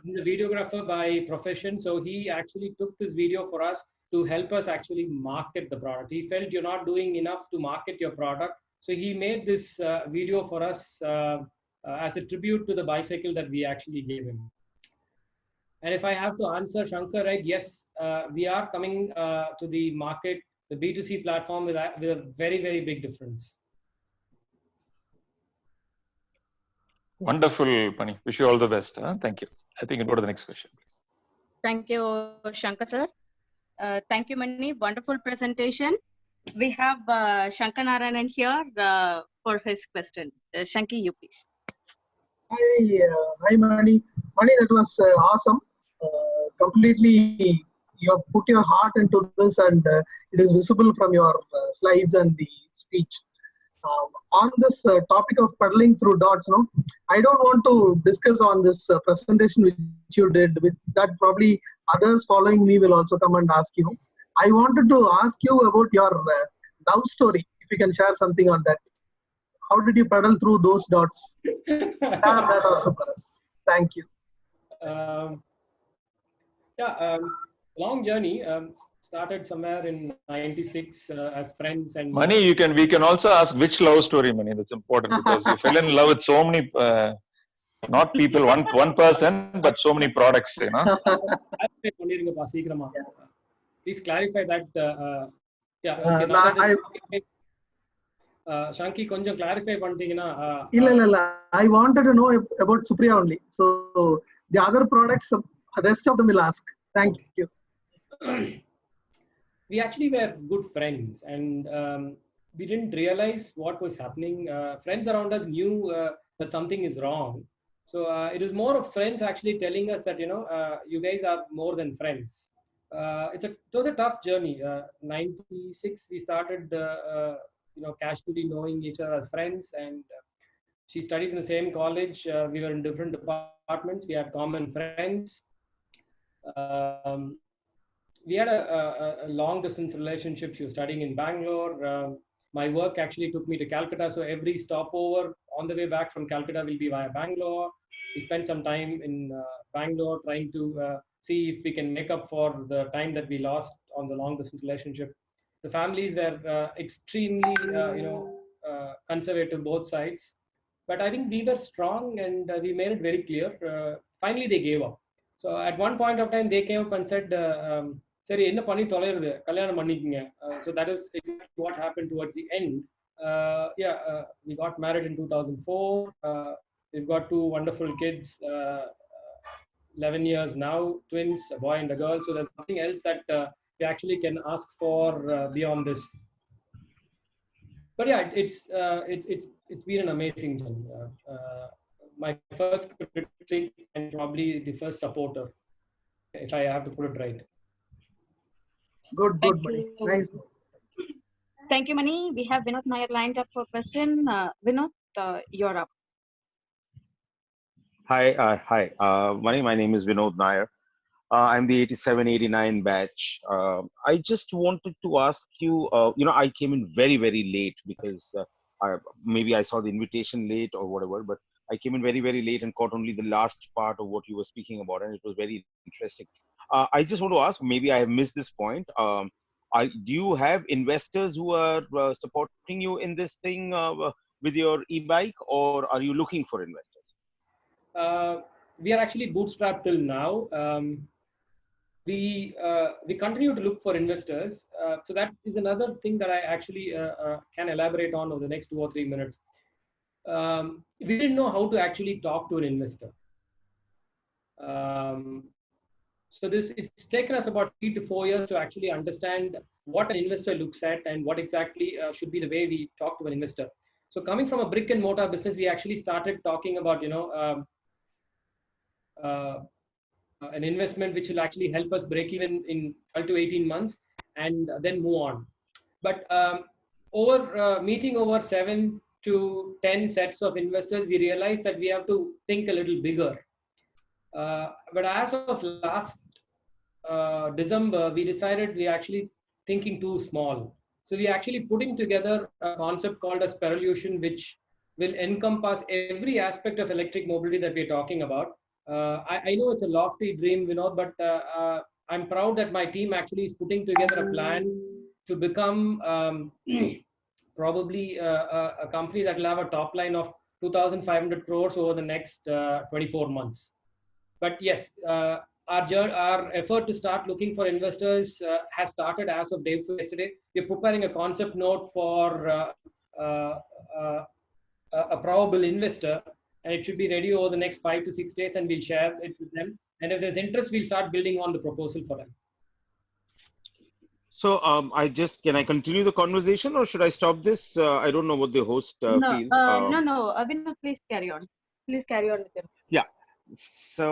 He's a videographer by profession, so he actually took this video for us to help us actually market the product. He felt you're not doing enough to market your product, so he made this video for us as a tribute to the bicycle that we actually gave him. And if I have to answer Shankar, right, yes, we are coming to the market, the B2C platform with a very, very big difference.
Wonderful, Pani. Wish you all the best. Thank you. I think we'll go to the next question, please.
Thank you, Shankar sir. Thank you, Mani. Wonderful presentation. We have Shankar Narayanan here for his question. Shanki, you please.
Hi, Mani. Mani, that was awesome. Completely, you have put your heart into this, and it is visible from your slides and the speech. On this topic of pedaling through dots, I don't want to discuss on this presentation which you did. With that, probably others following me will also come and ask you. I wanted to ask you about your love story. If you can share something on that. How did you pedal through those dots? Share that also for us. Thank you.
Long journey. Started somewhere in '96 as friends and.
Mani, we can also ask which love story, Mani. That's important because you fell in love with so many, not people, one person, but so many products.
Please clarify that.
Okay,
Shanky, konjam clarify பண்ணிட்டீங்கன்னா
இல்ல. I wanted to know about Supriya only. So the other products, the rest of them will ask. Thank you.
We actually were good friends, and we didn't realize what was happening. Friends around us knew that something is wrong. So it was more of friends actually telling us that, you guys are more than friends. It was a tough journey. 96, we started, casually knowing each other as friends, and she studied in the same college. We were in different departments. We had common friends. Um, we had a long distance relationship. She was studying in Bangalore. My work actually took me to Calcutta. So every stopover on the way back from Calcutta will be via Bangalore. We spent some time in Bangalore trying to see if we can make up for the time that we lost on the long distance relationship. The families were extremely, conservative, both sides. But I think we were strong, and we made it very clear. Finally, they gave up. So at one point of time, they came up and said, சரி என்ன பண்ணி தொலைறது, கல்யாணம் பண்ணிக்கங்க. So that is exactly what happened towards the end. We got married in 2004. We've got two wonderful kids, 11 years now, twins, a boy and a girl. So there's nothing else that we actually can ask for beyond this. But yeah, it's been an amazing journey. My first critic and probably the first supporter, if I have to put it right.
Good, Mani. Nice.
Thank you, Mani. We have Vinod Nair lined up for question. Vinod, you're up.
Hi. Mani, my name is Vinod Nair. I'm the 87-89 batch. I just wanted to ask you, I came in very, very late because maybe I saw the invitation late or whatever, but I came in very, very late and caught only the last part of what you were speaking about, and it was very interesting. I just want to ask, maybe I have missed this point. Do you have investors who are supporting you in this thing with your e-bike, or are you looking for investors?
We are actually bootstrapped till now. We continue to look for investors. So that is another thing that I actually can elaborate on over the next 2 or 3 minutes. We didn't know how to actually talk to an investor. So it's taken us about 3 to 4 years to actually understand what an investor looks at and what exactly should be the way we talk to an investor. So coming from a brick and mortar business, we actually started talking about, an investment which will actually help us break even in 12 to 18 months and then move on. But meeting over 7 to 10 sets of investors, we realized that we have to think a little bigger. But as of last December, we decided we are actually thinking too small. So we are actually putting together a concept called a Sperolution, which will encompass every aspect of electric mobility that we are talking about. I know it's a lofty dream, Vinod, but I'm proud that my team actually is putting together a plan to become probably a company that will have a top line of 2,500 crores over the next 24 months. But yes, our effort to start looking for investors has started as of day before yesterday. We're preparing a concept note for a probable investor, and it should be ready over the next 5 to 6 days, and we'll share it with them. And if there's interest, we'll start building on the proposal for them.
So can I continue the conversation, or should I stop this? I don't know what the host feels.
No, Vinod, please carry on. Please carry on with him.
Yeah. So,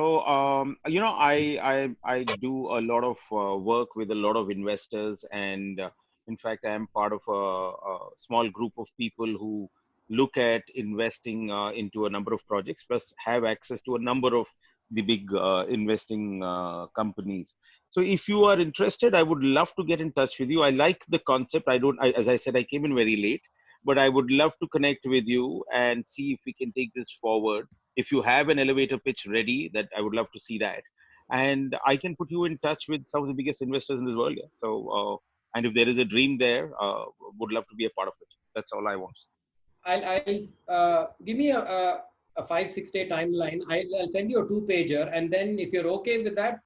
I do a lot of work with a lot of investors, and in fact, I am part of a small group of people who look at investing into a number of projects, plus have access to a number of the big investing companies. So if you are interested, I would love to get in touch with you. I like the concept. As I said, I came in very late, but I would love to connect with you and see if we can take this forward. If you have an elevator pitch ready, that I would love to see that. And I can put you in touch with some of the biggest investors in this world. Yeah. So, and if there is a dream there, would love to be a part of it. That's all I want.
I'll give me a 5-6 day timeline. I'll send you a 2-pager, and then if you're okay with that,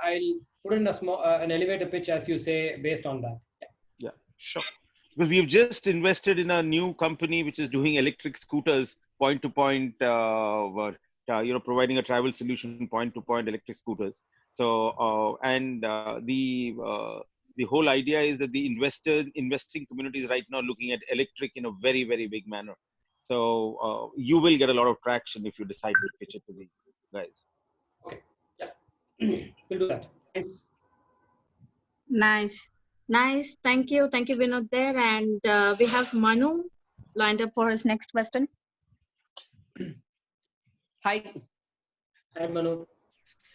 I'll put in an elevator pitch, as you say, based on that.
Yeah, sure. because we've just invested in a new company which is doing electric scooters, point to point, providing a travel solution, point to point electric scooters. So, the whole idea is that the investing community is right now looking at electric in a very, very big manner. So you will get a lot of traction if you decide to pitch it to the guys.
Okay. Yeah. We'll do that. Thanks.
Nice. Nice. Thank you. Thank you, Vinod there. And we have Manu lined up for his next question.
Hi.
Hi, Manu.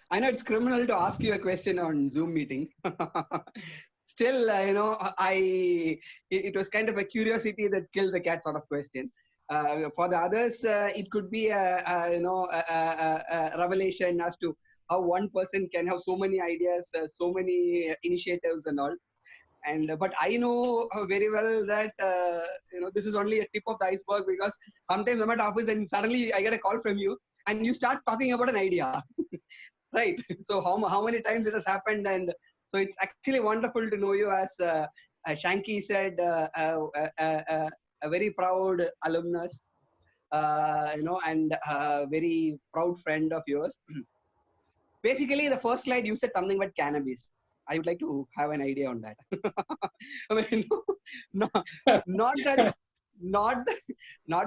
I know it's criminal to ask you a question on Zoom meeting. Still, it was kind of a curiosity that killed the cat sort of question. For the others, it could be a revelation as to how one person can have so many ideas, so many initiatives and all. But I know very well that this is only a tip of the iceberg, because sometimes I'm at office and suddenly I get a call from you and you start talking about an idea. Right. So how many times it has happened, and so it's actually wonderful to know you as Shanky said, a very proud alumnus, and a very proud friend of yours. Basically, the first slide you said something about cannabis. I would like to have an idea on that. I mean, not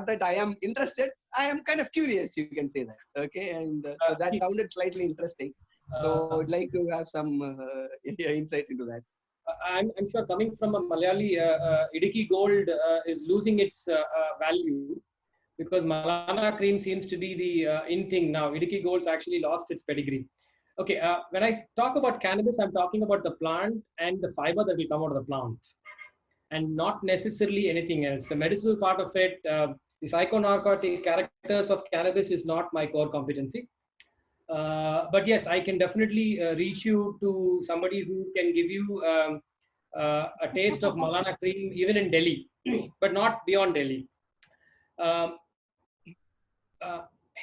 that I am interested. I am kind of curious, you can say that. Okay, and so that sounded slightly interesting. So I'd like to have some insight into that.
I'm sure coming from a Malayali, Idiki Gold is losing its value, because Malana cream seems to be the in thing now. Idiki Gold's actually lost its pedigree. Okay, when I talk about cannabis, I'm talking about the plant and the fiber that will come out of the plant, and not necessarily anything else. The medicinal part of it, the psychonarcotic characters of cannabis is not my core competency. But yes, I can definitely reach you to somebody who can give you a taste of Malana cream even in Delhi, but not beyond Delhi.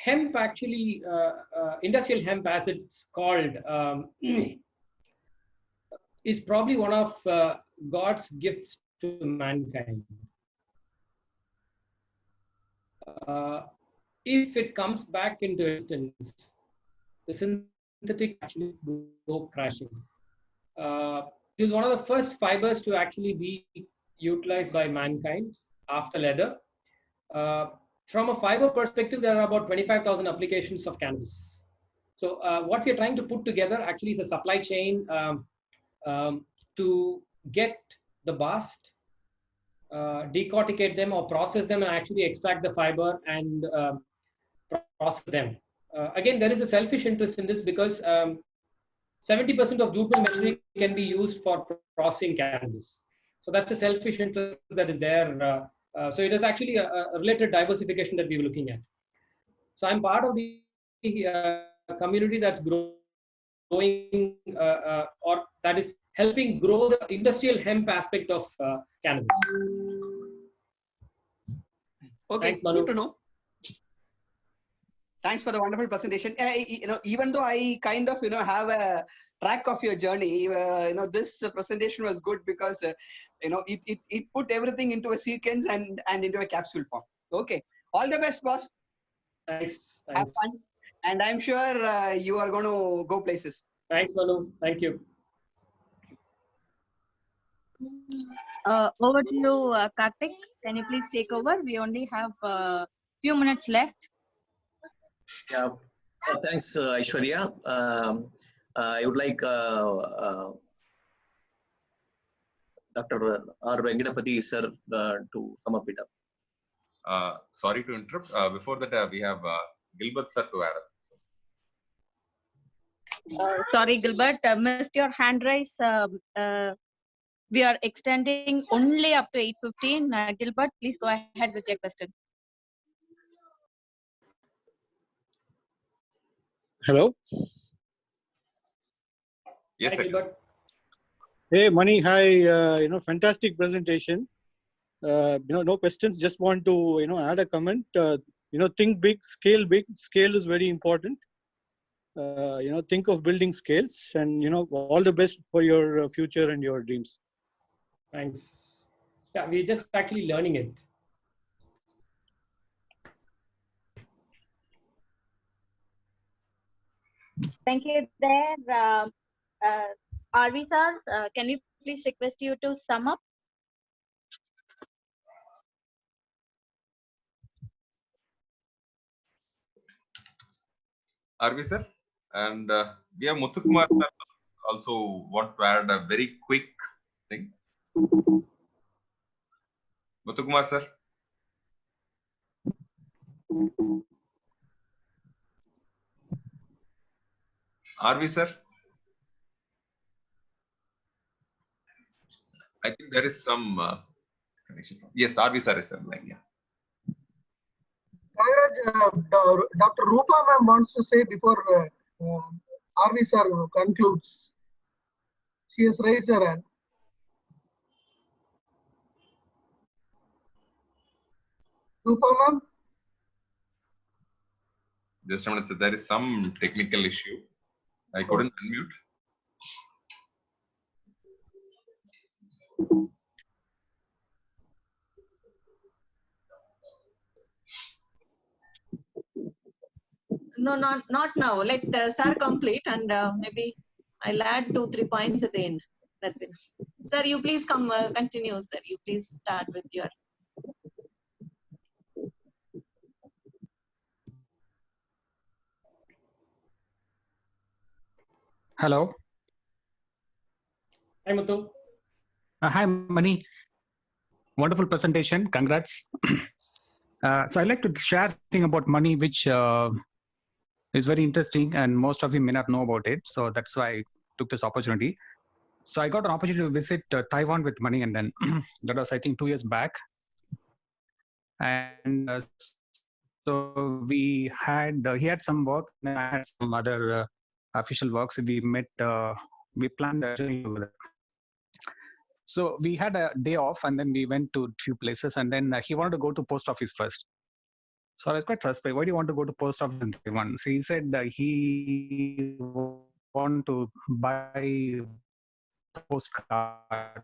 Hemp actually, industrial hemp as it's called, is probably one of God's gifts to mankind. If it comes back into existence, the synthetic actually go crashing. It is one of the first fibers to actually be utilized by mankind after leather. From a fiber perspective, there are about 25,000 applications of cannabis. So what we are trying to put together actually is a supply chain to get the bast, decorticate them or process them, and actually extract the fiber and process them. Again, there is a selfish interest in this, because 70% of jute mill machinery can be used for processing cannabis. So that's a selfish interest that is there. So it is actually a related diversification that we were looking at. So I'm part of the community that's growing or that is helping grow the industrial hemp aspect of cannabis.
Okay,
thanks, Manu.
Good to know. Thanks for the wonderful presentation. Even though I kind of have a track of your journey, this presentation was good because it put everything into a sequence and into a capsule form. Okay, all the best, boss.
Thanks.
Have fun, and I'm sure you are going to go places.
Thanks, Manu. Thank you.
Over to you, Karthik. Can you please take over? We only have a few minutes left.
Yeah, thanks, Aishwarya. I would like Dr. R. Venkatapati sir to sum up it up.
Sorry to interrupt. Before that, we have Gilbert sir to add up.
Sorry, Gilbert, missed your hand raise. We are extending only up to 8:15. Gilbert, please go ahead with your question.
Hello.
Yes,
Hi, Gilbert.
Hey, Mani. Hi. Fantastic presentation. No questions. Just want to add a comment. Think big, scale big. Scale is very important. Think of building scales, and all the best for your future and your dreams.
Thanks. Yeah, we're just actually learning it.
Thank you there. Arvi sir, can we please request you to sum up?
Arvi sir, and we have Muthukumar sir also want to add a very quick thing. Muthukumar sir. Arvi sir. I think there is some connection. Yes, Arvi sir is online. Yeah.
Dr. Rupa ma'am wants to say before RV sir concludes. She has raised her hand. Rupa ma'am?
Just a minute, sir. There is some technical issue. I couldn't unmute.
No, not now. Let sir complete, and maybe I'll add 2-3 points at the end. That's it. Sir, you please come continue, sir. You please start with your.
Hello.
Hi, Muthu.
Hi, Mani. Wonderful presentation. Congrats. So I'd like to share something about money, which is very interesting, and most of you may not know about it. So that's why I took this opportunity. So I got an opportunity to visit Taiwan with Money, and then that was, I think, 2 years back. And so we had, he had some work, and I had some other official work. So we met, we planned the journey over there. So we had a day off, and then we went to a few places, and then he wanted to go to post office first. So I was quite suspect. Why do you want to go to post office in Taiwan? So he said that he want to buy postcards.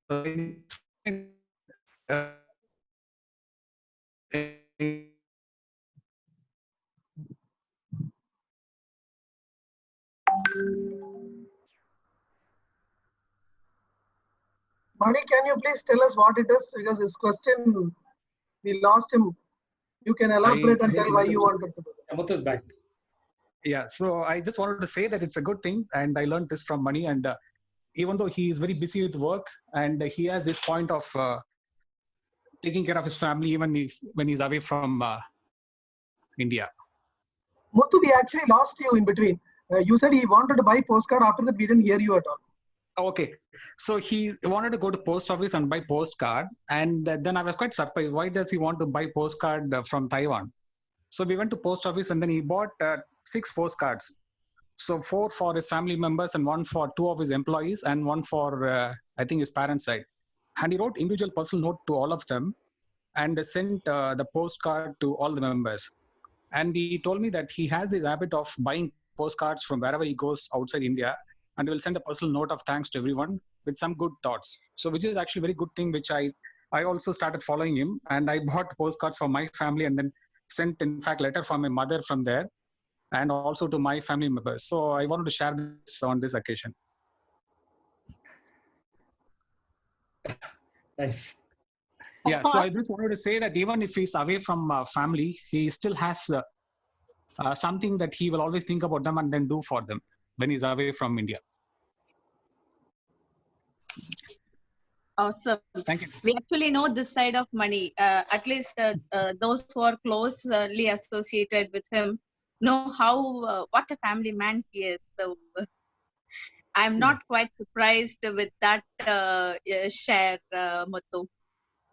So
Mani, can you please tell us what it is? Because this question, we lost him. You can elaborate and tell why you wanted to do that.
Muthu's back.
Yeah, so I just wanted to say that it's a good thing, and I learned this from Money. And even though he is very busy with work, and he has this point of taking care of his family even when he's away from India.
Muthu, we actually lost you in between. You said he wanted to buy postcard. After that, we didn't hear you at all.
Okay, so he wanted to go to post office and buy postcard, and then I was quite surprised. Why does he want to buy postcard from Taiwan? So we went to post office, and then he bought 6 postcards. So 4 for his family members, and 1 for 2 of his employees, and 1 for I think his parents' side. And he wrote individual personal note to all of them, and sent the postcard to all the members. And he told me that he has this habit of buying postcards from wherever he goes outside India, and he will send a personal note of thanks to everyone with some good thoughts. So which is actually a very good thing, which I also started following him, and I bought postcards for my family, and then sent, in fact, letter from my mother from there, and also to my family members. So I wanted to share this on this occasion.
Nice.
Yeah, so I just wanted to say that even if he's away from family, he still has something that he will always think about them and then do for them when he's away from India.
Awesome.
Thank you.
We actually know this side of Money. At least those who are closely associated with him know how what a family man he is. So I'm not quite surprised with that share, Muthu.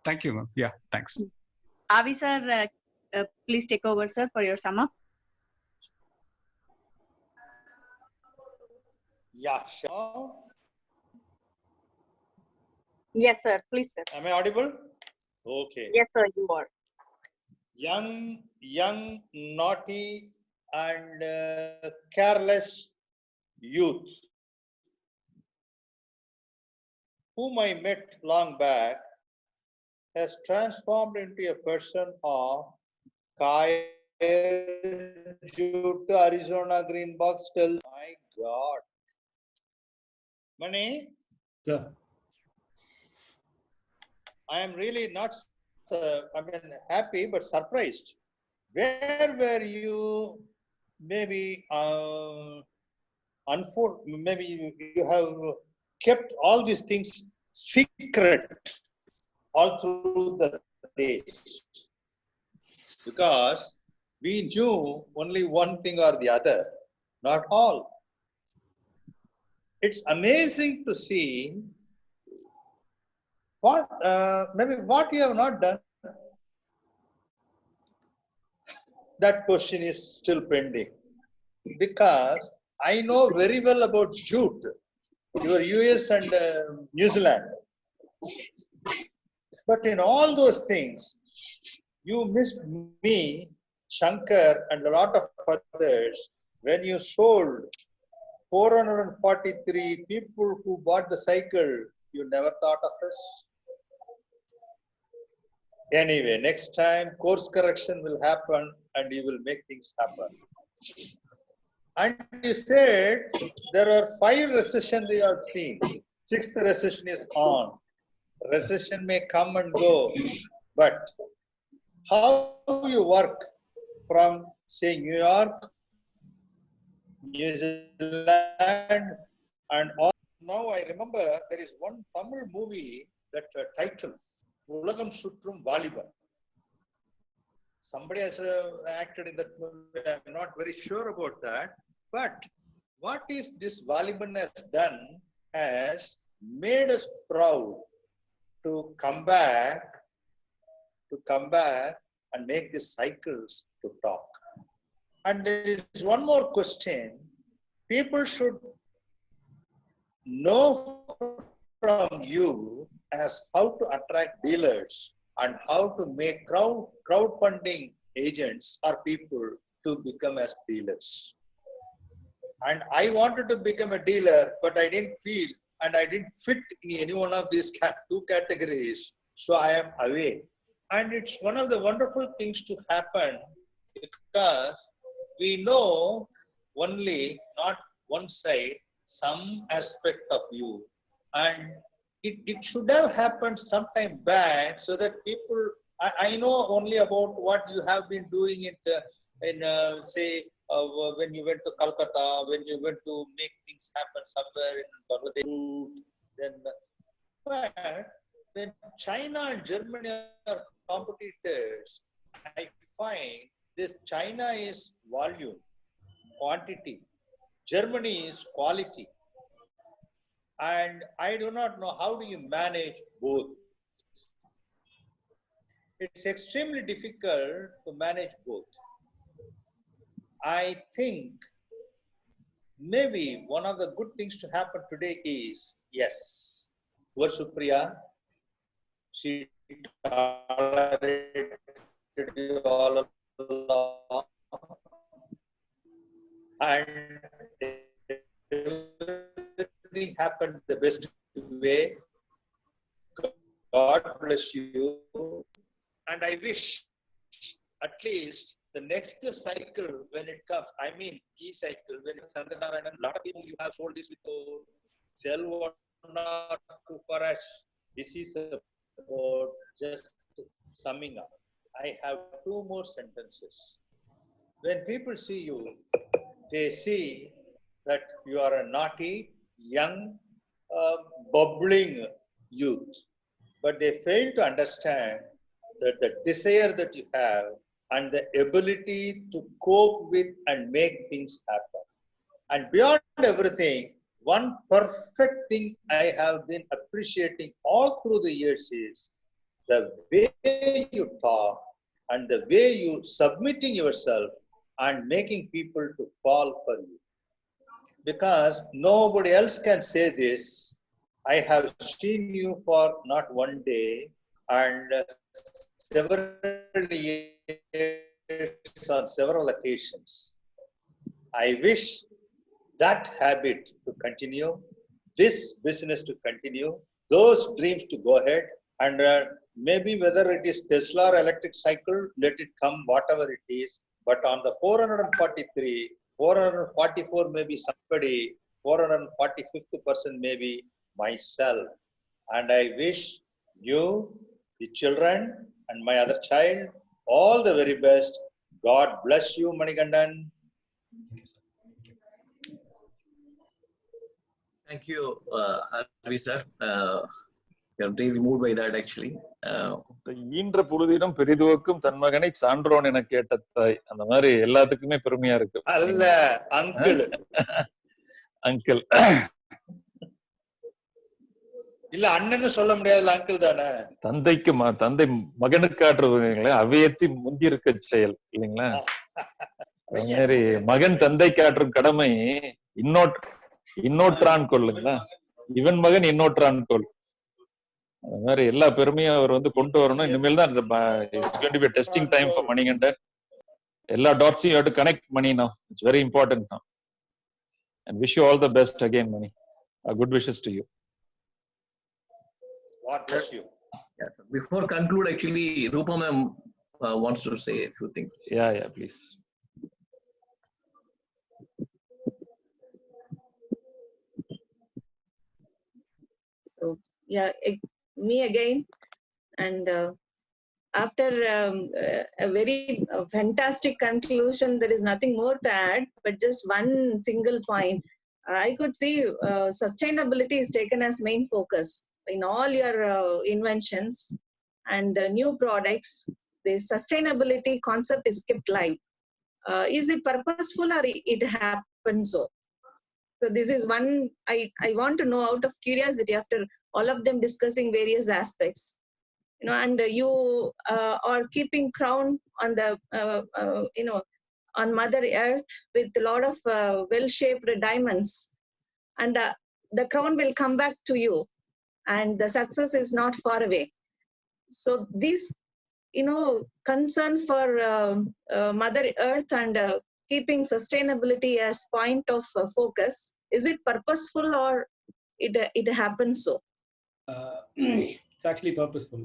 Thank you, ma'am. Yeah, thanks.
Avi sir, please take over, sir, for your sum up.
Yeah, sure.
Yes, sir. Please, sir.
Am I audible? Okay.
Yes, sir, you are.
Young, naughty, and careless youth whom I met long back, has transformed into a person of Kaya jute Arizona green box till my God. Mani,
Sir.
I am really not, happy but surprised. Where were you? Maybe maybe you have kept all these things secret all through the days, because we knew only one thing or the other, not all. It's amazing to see what maybe what you have not done. That question is still pending, because I know very well about jute, your US and New Zealand. But in all those things, you missed me, Shankar, and a lot of others when you sold 443 people who bought the cycle. You never thought of us. Anyway, next time course correction will happen and you will make things happen. And you said there are 5 recessions you have seen. 6th recession is on. Recession may come and go, but how you work from, say, New York, New Zealand, and all. Now I remember there is one Tamil movie that title, Ulagam Sutrum Valiban. Somebody has acted in that movie. I'm not very sure about that. But what is this Valiban has done has made us proud to come back and make these cycles to talk. And there is one more question. People should know from you as how to attract dealers and how to make crowdfunding agents or people to become as dealers. And I wanted to become a dealer, but I didn't feel and I didn't fit in any one of these 2 categories. So I am away. And it's one of the wonderful things to happen, because we know only not one side, some aspect of you. And it should have happened sometime back, so that people, I know only about what you have been doing say, when you went to Calcutta, when you went to make things happen somewhere in Bangladesh. Then, but when China and Germany are competitors, I find this China is volume, quantity. Germany is quality. And I do not know how do you manage both. It's extremely difficult to manage both. I think maybe one of the good things to happen today is, yes, poor Supriya, she tolerated you all along, and everything happened the best way. God bless you. And I wish at least the next cycle, when it comes, I mean e-cycle, when it's under a lot of people you have sold this with sell 1 or 2 for us. This is about just summing up. I have 2 more sentences. When people see you, they see that you are a naughty, young, bubbling youth. But they fail to understand that the desire that you have and the ability to cope with and make things happen. And beyond everything, one perfect thing I have been appreciating all through the years is the way you talk and the way you submitting yourself and making people to fall for you. Because nobody else can say this. I have seen you for not one day and several years on several occasions. I wish that habit to continue, this business to continue, those dreams to go ahead. And maybe whether it is Tesla or electric cycle, let it come, whatever it is. But on the 443, 444 maybe somebody, 445th person maybe myself. And I wish you, the children, and my other child, all the very best. God bless you, Manikandan.
Thank you, Harvi sir. We are really moved by that actually.
ஈன்ற பொழுதிடம் பெரிதுவக்கும் தன் மகனை சான்றோன் என கேட்ட தாய், அந்த மாதிரி எல்லாத்துக்குமே பெருமையா இருக்கு.
அல்ல அங்கிள்
அங்கிள்
இல்ல அண்ணன்னு சொல்ல முடியாது, அங்கிள் தானே.
தந்தைக்கு தந்தை மகனுக்கு காட்டுறதுங்களே அவையத்தி முந்தி இருக்க செயல் இல்லைங்களா? அது மாதிரி மகன் தந்தை காட்டும் கடமை இன்னொற்றான் கொள்ளுங்களா, இவன் மகன் இன்னொற்றான் கொள். அது மாதிரி எல்லா பெருமையும் அவர் வந்து கொண்டு வரணும். இனிமேல் தான் டெஸ்டிங் டைம் ஃபார் மணிகண்டன். எல்லா டாட்ஸையும் யூ ஹேவ் டு கனெக்ட் மணி நவ. இட்ஸ் வெரி இம்பார்ட்டன்ட் நவ. And wish you all the best again, Mani. Good wishes to you.
God bless you.
Yeah. Before conclude, actually, Rupa ma'am wants to say a few things.
Yeah, please.
So, yeah, me again. And after a very fantastic conclusion, there is nothing more to add, but just one single point. I could see sustainability is taken as main focus in all your inventions and new products. The sustainability concept is kept live. Is it purposeful or it happens so? So this is one I want to know out of curiosity after all of them discussing various aspects. You know, and you are keeping crown on the on Mother Earth with a lot of well-shaped diamonds, and the crown will come back to you, and the success is not far away. So this, concern for Mother Earth and keeping sustainability as point of focus, is it purposeful or it happens so?
It's actually purposeful.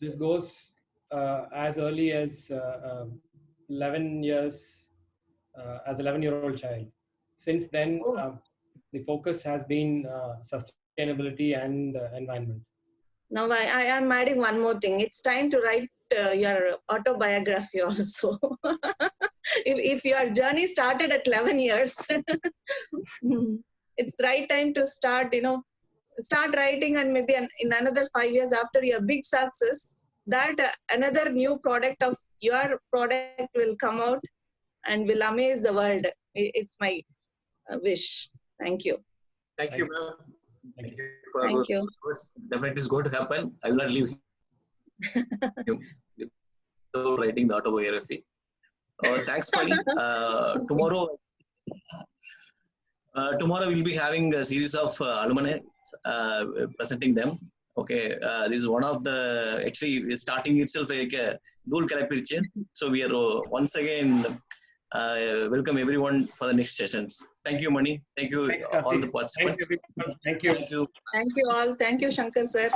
This goes as early as 11 years, as 11-year-old child. Since then, the focus has been sustainability and environment.
Now I am adding one more thing. It's time to write your autobiography also. if your journey started at 11 years, it's right time to start writing, and maybe in another 5 years after your big success, that another new product of your product will come out and will amaze the world. It's my wish. Thank you.
Thank you, ma'am.
Thank you.
Definitely is going to happen. I will not leave him without writing the autobiography. Thanks, Mani. Tomorrow we'll be having a series of alumni presenting them. Okay, this is one of the, actually starting itself like a Dul Kalapirche. So we are once again welcome everyone for the next sessions. Thank you, Mani. Thank you, all the participants.
Thank you.
Thank you all. Thank you, Shankar sir.